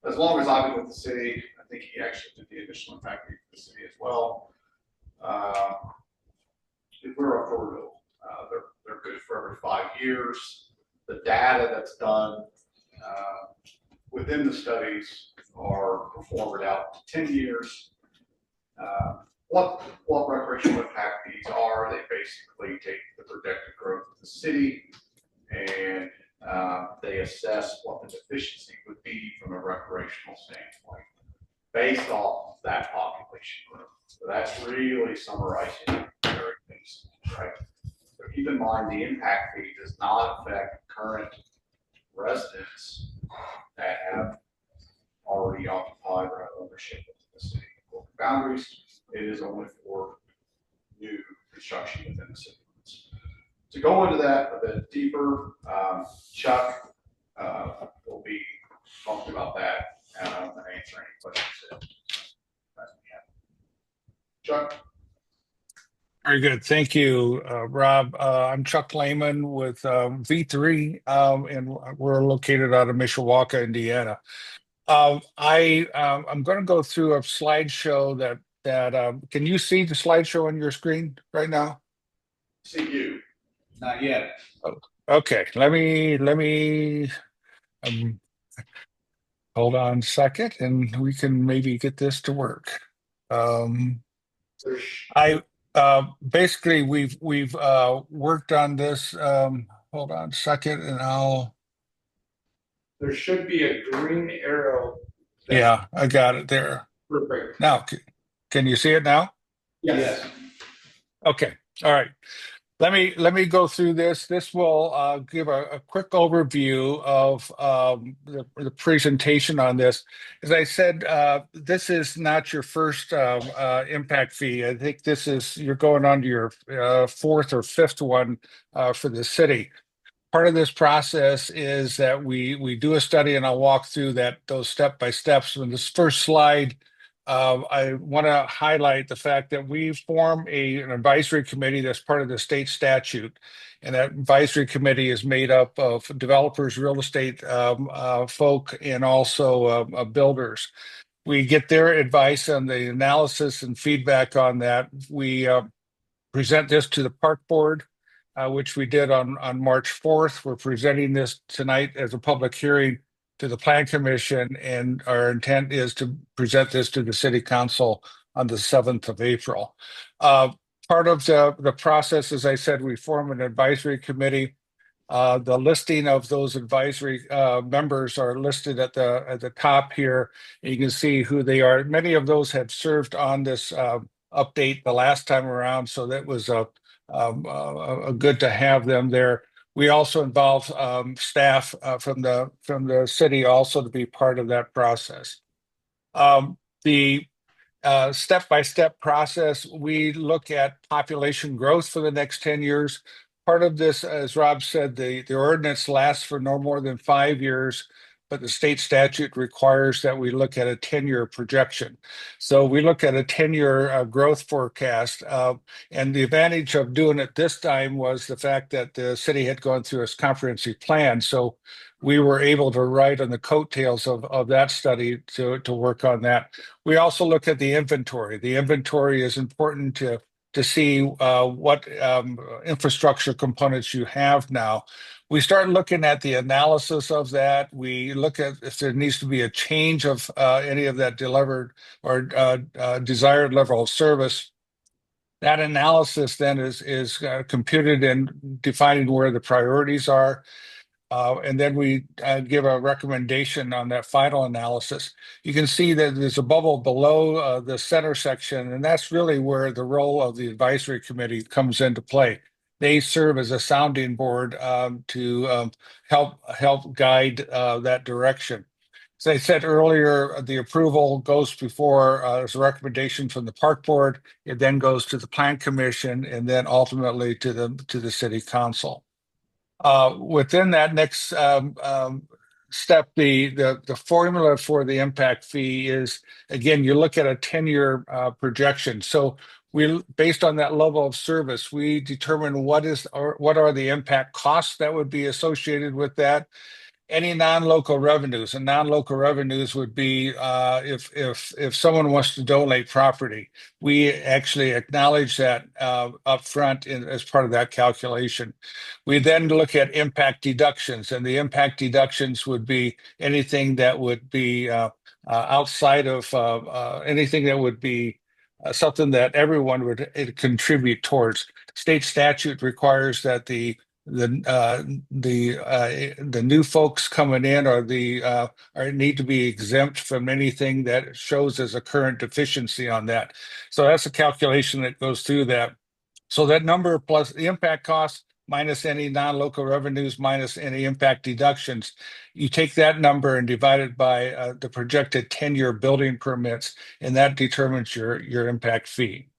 as long as I've been with the city. I think he actually did the initial impact fee for the city as well. we're up for renewal. They're good for every 5 years. The data that's done within the studies are performed out to 10 years. What recreational impact fees are, they basically take the projected growth of the city and they assess what the deficiency would be from a recreational standpoint based off that population growth. So that's really summarizing everything, right? So keep in mind the impact fee does not affect current residents that have already occupied or have ownership of the city boundaries. It is only for new construction within the city limits. To go into that a bit deeper, Chuck will be talking about that and answer any questions that we have. Chuck? Very good. Thank you, Rob. I'm Chuck Lehman with V3, and we're located out of Mishawaka, Indiana. I'm going to go through a slideshow that can you see the slideshow on your screen right now? See you. Not yet. Oh, okay. Let me hold on a second, and we can maybe get this to work. Basically we've worked on this. Hold on a second, and there should be a green arrow. Yeah, I got it there. Perfect. Now, can you see it now? Yes. Okay. All right. Let me go through this. This will give a quick overview of the presentation on this. As I said, this is not your first impact fee. I think you're going on to your fourth or fifth one for the city. Part of this process is that we do a study, and I'll walk through those step by steps. In this first slide, I want to highlight the fact that we form an advisory committee that's part of the state statute, and that advisory committee is made up of developers, real estate folk, and also builders. We get their advice on the analysis and feedback on that. We present this to the park board, which we did on March 4th. We're presenting this tonight as a public hearing to the Plan Commission, and our intent is to present this to the City Council on the 7th of April. Part of the process, as I said, we form an advisory committee. The listing of those advisory members are listed at the top here. You can see who they are. Many of those had served on this update the last time around, so that was good to have them there. We also involve staff from the city also to be part of that process. The step-by-step process, we look at population growth for the next 10 years. Part of this, as Rob said, the ordinance lasts for no more than 5 years, but the state statute requires that we look at a 10-year projection. So we look at a 10-year growth forecast, and the advantage of doing it this time was the fact that the city had gone through its comprehensive plan. So we were able to ride on the coattails of that study to work on that. We also look at the inventory. The inventory is important to see what infrastructure components you have now. We start looking at the analysis of that. We look at if there needs to be a change of any of that delivered or desired level of service. That analysis then is computed in defining where the priorities are. And then we give a recommendation on that final analysis. You can see that there's a bubble below the center section, and that's really where the role of the advisory committee comes into play. They serve as a sounding board to help guide that direction. As I said earlier, the approval goes before as a recommendation from the park board. It then goes to the Plan Commission, and then ultimately to the City Council. Within that next step, the formula for the impact fee is, again, you look at a 10-year projection. So based on that level of service, we determine what are the impact costs that would be associated with that. any non-local revenues, and non-local revenues would be if someone wants to donate property, we actually acknowledge that upfront as part of that calculation. We then look at impact deductions, and the impact deductions would be anything that would be outside of anything that would be something that everyone would contribute towards. State statute requires that the new folks coming in or need to be exempt from anything that shows as a current deficiency on that. So that's a calculation that goes through that. So that number plus the impact cost minus any non-local revenues minus any impact deductions, you take that number and divide it by the projected 10-year building permits, and that determines your impact fee.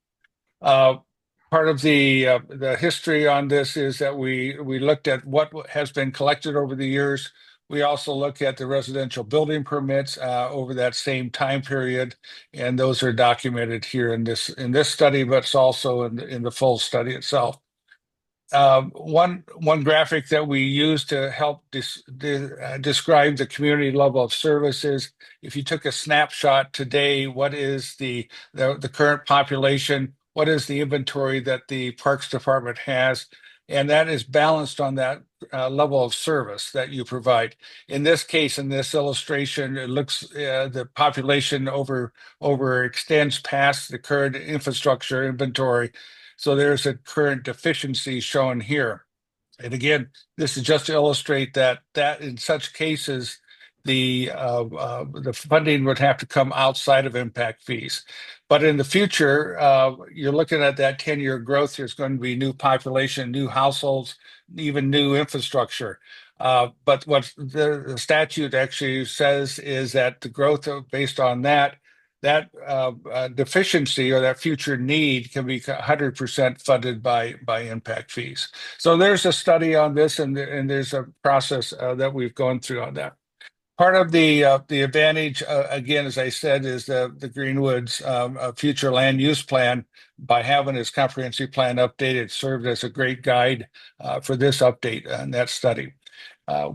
Part of the history on this is that we looked at what has been collected over the years. We also look at the residential building permits over that same time period, and those are documented here in this study, but it's also in the full study itself. One graphic that we use to help describe the community level of services. If you took a snapshot today, what is the current population? What is the inventory that the Parks Department has? And that is balanced on that level of service that you provide. In this case, in this illustration, it looks the population extends past the current infrastructure inventory. So there's a current deficiency shown here. And again, this is just to illustrate that in such cases, the funding would have to come outside of impact fees. But in the future, you're looking at that 10-year growth. There's going to be new population, new households, even new infrastructure. But what the statute actually says is that the growth based on that deficiency or that future need can be 100% funded by impact fees. So there's a study on this, and there's a process that we've gone through on that. Part of the advantage, again, as I said, is the Greenwoods future land use plan. By having its comprehensive plan updated, served as a great guide for this update and that study.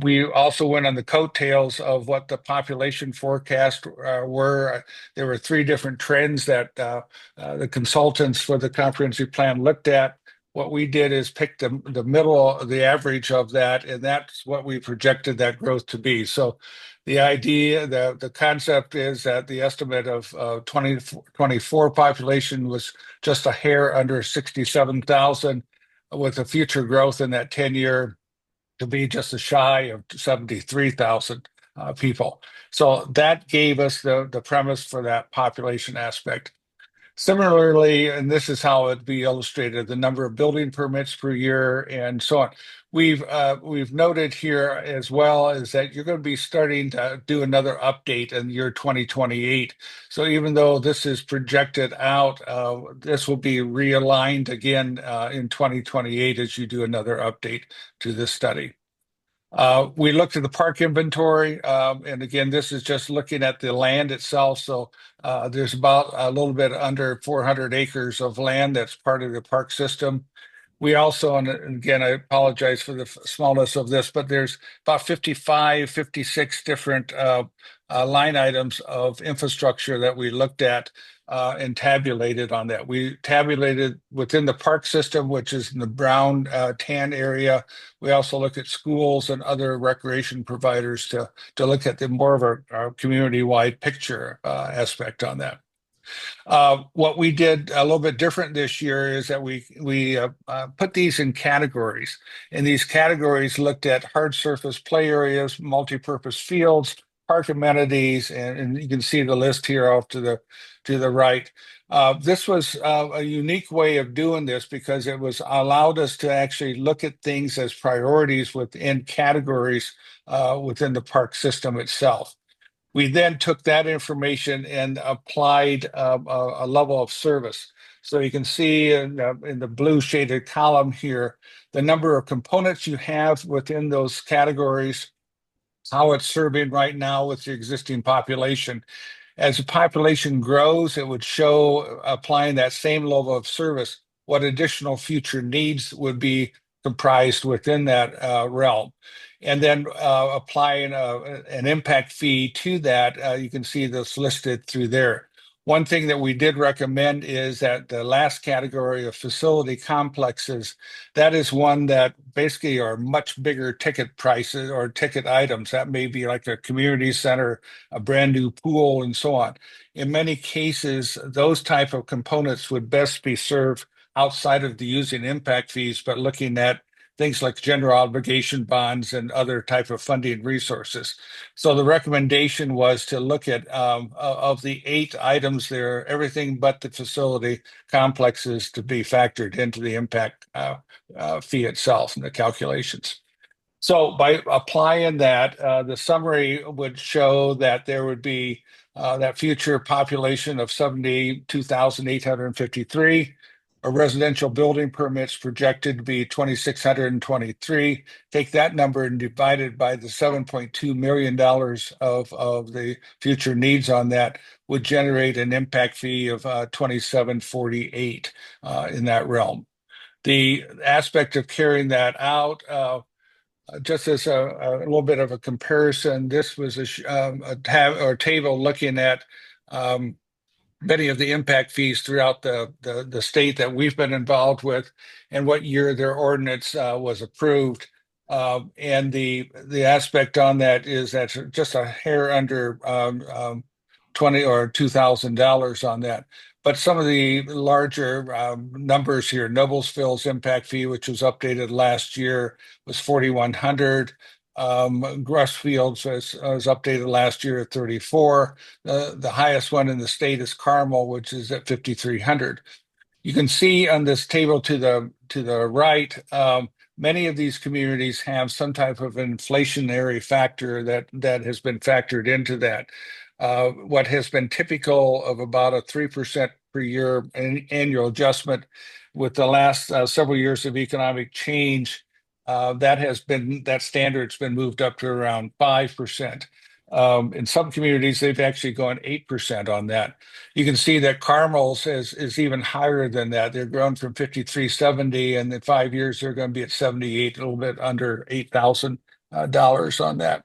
We also went on the coattails of what the population forecast were. There were 3 different trends that the consultants for the comprehensive plan looked at. What we did is pick the middle, the average of that, and that's what we projected that growth to be. So the idea, the concept is that the estimate of 2024 population was just a hair under 67,000, with a future growth in that 10-year to be just a shy of 73,000 people. So that gave us the premise for that population aspect. Similarly, and this is how it'd be illustrated, the number of building permits per year and so on. We've noted here as well is that you're going to be starting to do another update in year 2028. So even though this is projected out, this will be realigned again in 2028 as you do another update to this study. We looked at the park inventory, and again, this is just looking at the land itself. So there's about a little bit under 400 acres of land that's part of the park system. We also, and again, I apologize for the smallness of this, but there's about 56 different line items of infrastructure that we looked at and tabulated on that. We tabulated within the park system, which is in the brown tan area. We also look at schools and other recreation providers to look at the more of our community-wide picture aspect on that. What we did a little bit different this year is that we put these in categories, and these categories looked at hard surface play areas, multi-purpose fields, park amenities, and you can see the list here off to the right. This was a unique way of doing this because it was allowed us to actually look at things as priorities within categories within the park system itself. We then took that information and applied a level of service. So you can see in the blue shaded column here, the number of components you have within those categories, how it's serving right now with the existing population. As the population grows, it would show, applying that same level of service, what additional future needs would be comprised within that realm. and then applying an impact fee to that. You can see this listed through there. One thing that we did recommend is that the last category of facility complexes, that is one that basically are much bigger ticket prices or ticket items. That may be like a community center, a brand new pool, and so on. In many cases, those type of components would best be served outside of the using impact fees, but looking at things like general obligation bonds and other type of funding resources. So the recommendation was to look at of the 8 items there, everything but the facility complexes to be factored into the impact fee itself and the calculations. So by applying that, the summary would show that there would be that future population of 72,853. A residential building permits projected to be 2,623. Take that number and divide it by the $7.2 million of the future needs on that would generate an impact fee of 2748 in that realm. The aspect of carrying that out, just as a little bit of a comparison, this was a table looking at many of the impact fees throughout the state that we've been involved with and what year their ordinance was approved. And the aspect on that is that's just a hair under $20 or $2,000 on that. But some of the larger numbers here, Noblesville's impact fee, which was updated last year, was $4,100. Grusfield's was updated last year at 34. The highest one in the state is Carmel, which is at 5,300. You can see on this table to the right, many of these communities have some type of inflationary factor that has been factored into that. What has been typical of about a 3% per year annual adjustment with the last several years of economic change, that standard's been moved up to around 5%. In some communities, they've actually gone 8% on that. You can see that Carmel's is even higher than that. They're grown from 5,370, and in 5 years, they're going to be at 78, a little bit under $8,000 on that.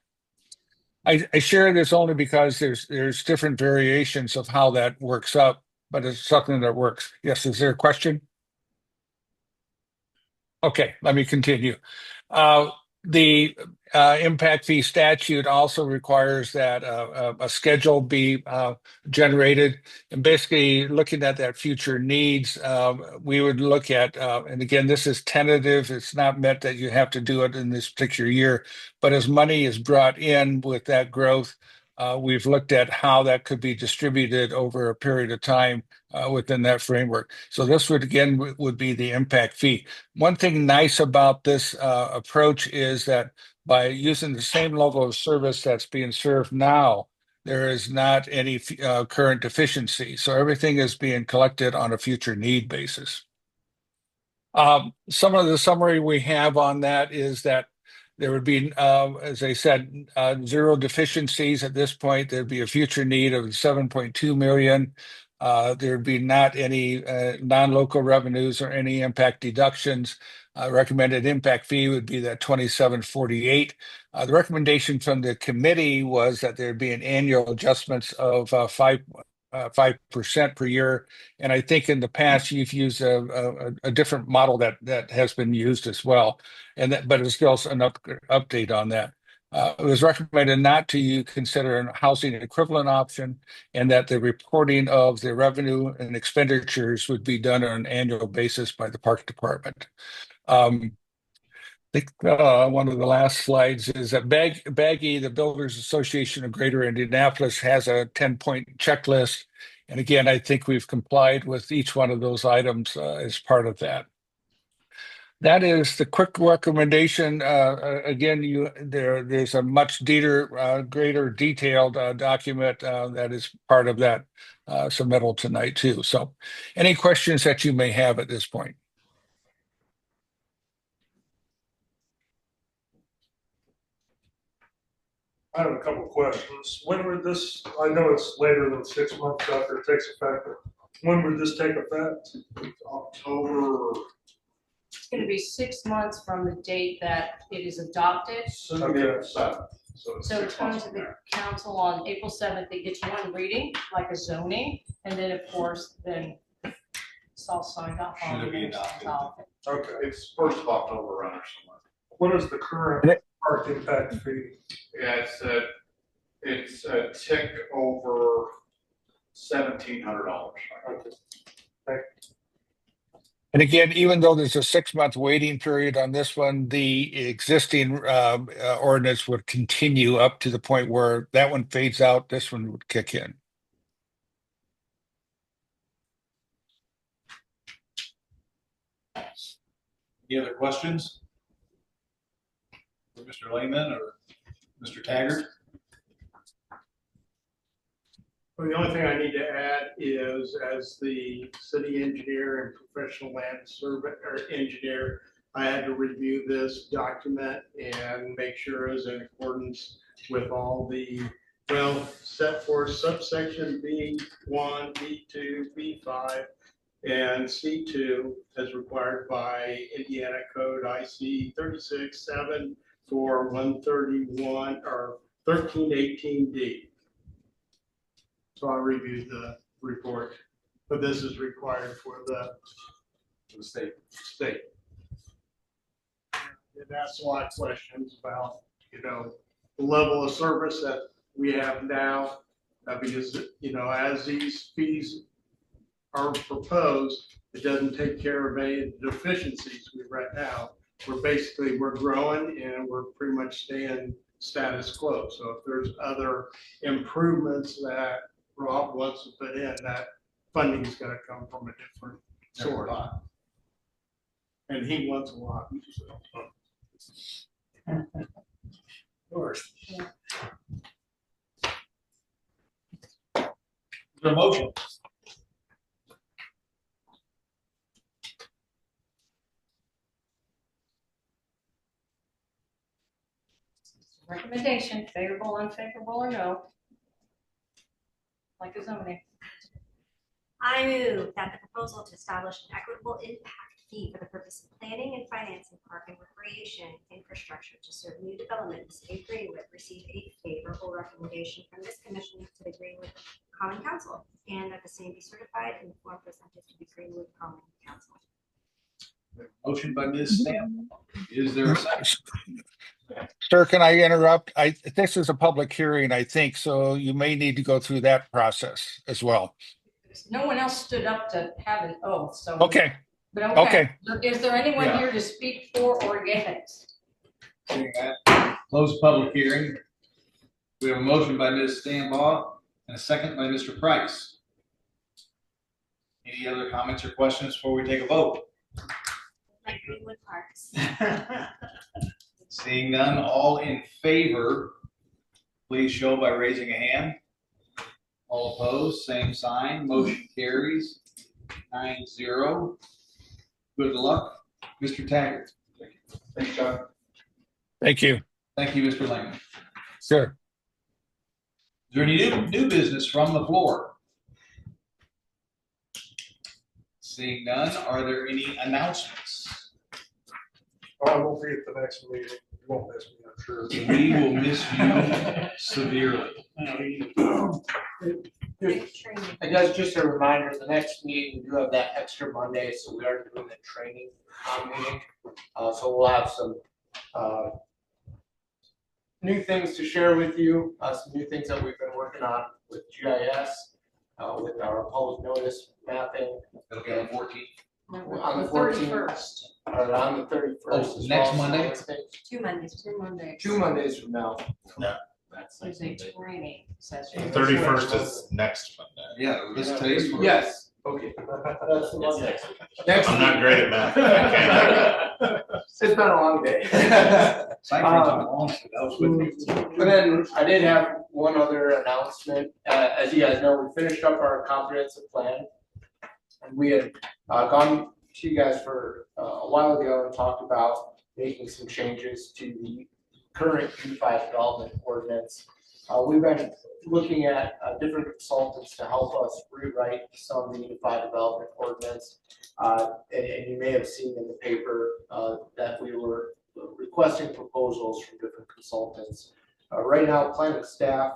I share this only because there's different variations of how that works up, but it's something that works. Yes, is there a question? Okay, let me continue. The impact fee statute also requires that a schedule be generated. And basically, looking at that future needs, we would look at, and again, this is tentative. It's not meant that you have to do it in this particular year. But as money is brought in with that growth, we've looked at how that could be distributed over a period of time within that framework. So this would be the impact fee. One thing nice about this approach is that by using the same level of service that's being served now, there is not any current deficiency. So everything is being collected on a future need basis. Some of the summary we have on that is that there would be, as I said, 0 deficiencies at this point. There'd be a future need of 7.2 million. There'd be not any non-local revenues or any impact deductions. Recommended impact fee would be that 2748. The recommendation from the committee was that there'd be an annual adjustments of 5% per year. And I think in the past you've used a different model that has been used as well. But it's still an update on that. It was recommended not to consider a housing equivalent option, and that the reporting of the revenue and expenditures would be done on an annual basis by the Park Department. I think one of the last slides is that BAGI, the Builders Association of Greater Indianapolis, has a 10-point checklist. And again, I think we've complied with each one of those items as part of that. That is the quick recommendation. Again, there's a much greater detailed document that is part of that submittal tonight too. So any questions that you may have at this point? I have a couple questions. When would this, I know it's later than 6 months after it takes effect, but when would this take effect? October gonna be 6 months from the date that it is adopted. Okay. So it's going to the council on April 7th. It gets one reading, like a zoning, and then, of course, then it's all signed off on. Should it be and it's adopted? adopted. Okay. It's first of October around or somewhere. What is the current park impact fee? Yeah, it's a tick over $1,700. And again, even though there's a 6-month waiting period on this one, the existing ordinance would continue up to the point where that one fades out, this one would kick in. Any other questions? For Mr. Lehman or Mr. Taggart? Well, the only thing I need to add is, as the city engineer and professional land survey or engineer, I had to review this document and make sure it was in accordance with all the, well, set for subsection B1, B2, B5, and C2 as required by Indiana Code IC 36-7 for 131 or 1318D. So I reviewed the report, but this is required for the state. It asks a lot of questions about, the level of service that we have now, because, as these fees are proposed, it doesn't take care of any of the deficiencies we right now. We're growing and we're pretty much staying status quo. So if there's other improvements that Rob wants to put in, that funding's gotta come from a different source. And he wants a lot. Of course. Is there a motion? Recommendation, favorable, unfavorable, or no? Like a zoning. I move that the proposal to establish an equitable impact fee for the purpose of planning and financing park and recreation infrastructure to serve new development in the city of Greenwood receive a favorable recommendation from this commission to the Greenwood Common Council, and that the same be certified in the form presented to the Greenwood Common Council. Motion by Ms. Stamp. Is there a second? Sir, can I interrupt? This is a public hearing, I think, so you may need to go through that process as well. No one else stood up to have an oath, so. Okay. But Okay. Is there anyone Yeah. here to speak for or against? Seeing that, close public hearing. We have a motion by Ms. Stambaugh and a second by Mr. Price. Any other comments or questions before we take a vote? Like Greenwood Parks. Seeing none, all in favor, please show by raising a hand. All opposed, same sign. Motion carries 9-0. Good luck, Mr. Taggart. Thanks, John. Thank you. Thank you, Mr. Lehman. Sure. Is there any new business from the floor? Seeing none, are there any announcements? I won't be at the next meeting. You won't miss me, I'm sure. We will miss you severely. I guess just a reminder, the next meeting, we do have that extra Monday, so we are doing the training meeting. So we'll have some new things to share with you, some new things that we've been working on with GIS, with our public notice mapping. It'll be on the 14th. On the 31st. Or on the 31st. Oh, next Monday? 2 Mondays. 2 Mondays from now. Yeah. There's a training session. The 31st is next Monday. Yeah, this today's. Yes, okay. That's the Monday. I'm not great at math. I can't. It's been a long day. But then I did have one other announcement. As you guys know, we finished up our comprehensive plan. And we had gone to you guys for a while ago and talked about making some changes to the current B5 development ordinance. We've been looking at different consultants to help us rewrite some of the Unified Development Ordinance. And you may have seen in the paper that we were requesting proposals from different consultants. Right now, planning staff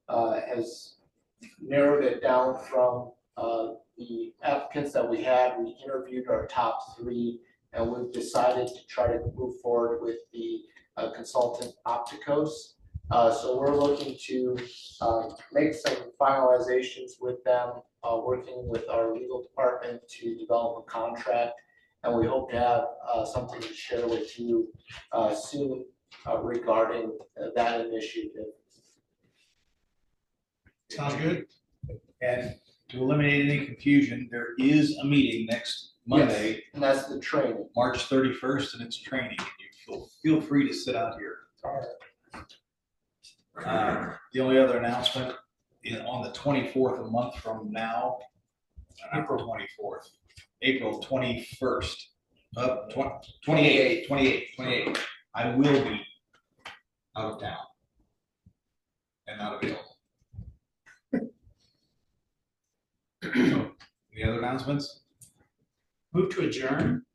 has narrowed it down from the applicants that we had. We interviewed our top 3, and we've decided to try to move forward with the consultant Opticos. So we're looking to make some finalizations with them, working with our legal department to develop a contract. And we hope to have something to share with you soon regarding that initiative. Sounds good. And to eliminate any confusion, there is a meeting next Monday. Yes, and that's the training. March 31st, and it's training. You feel free to sit out here. The only other announcement is on the 24th, a month from now, April 24th, April 21st, 28th, I will be out of town and not available. So, any other announcements? Move to adjourn.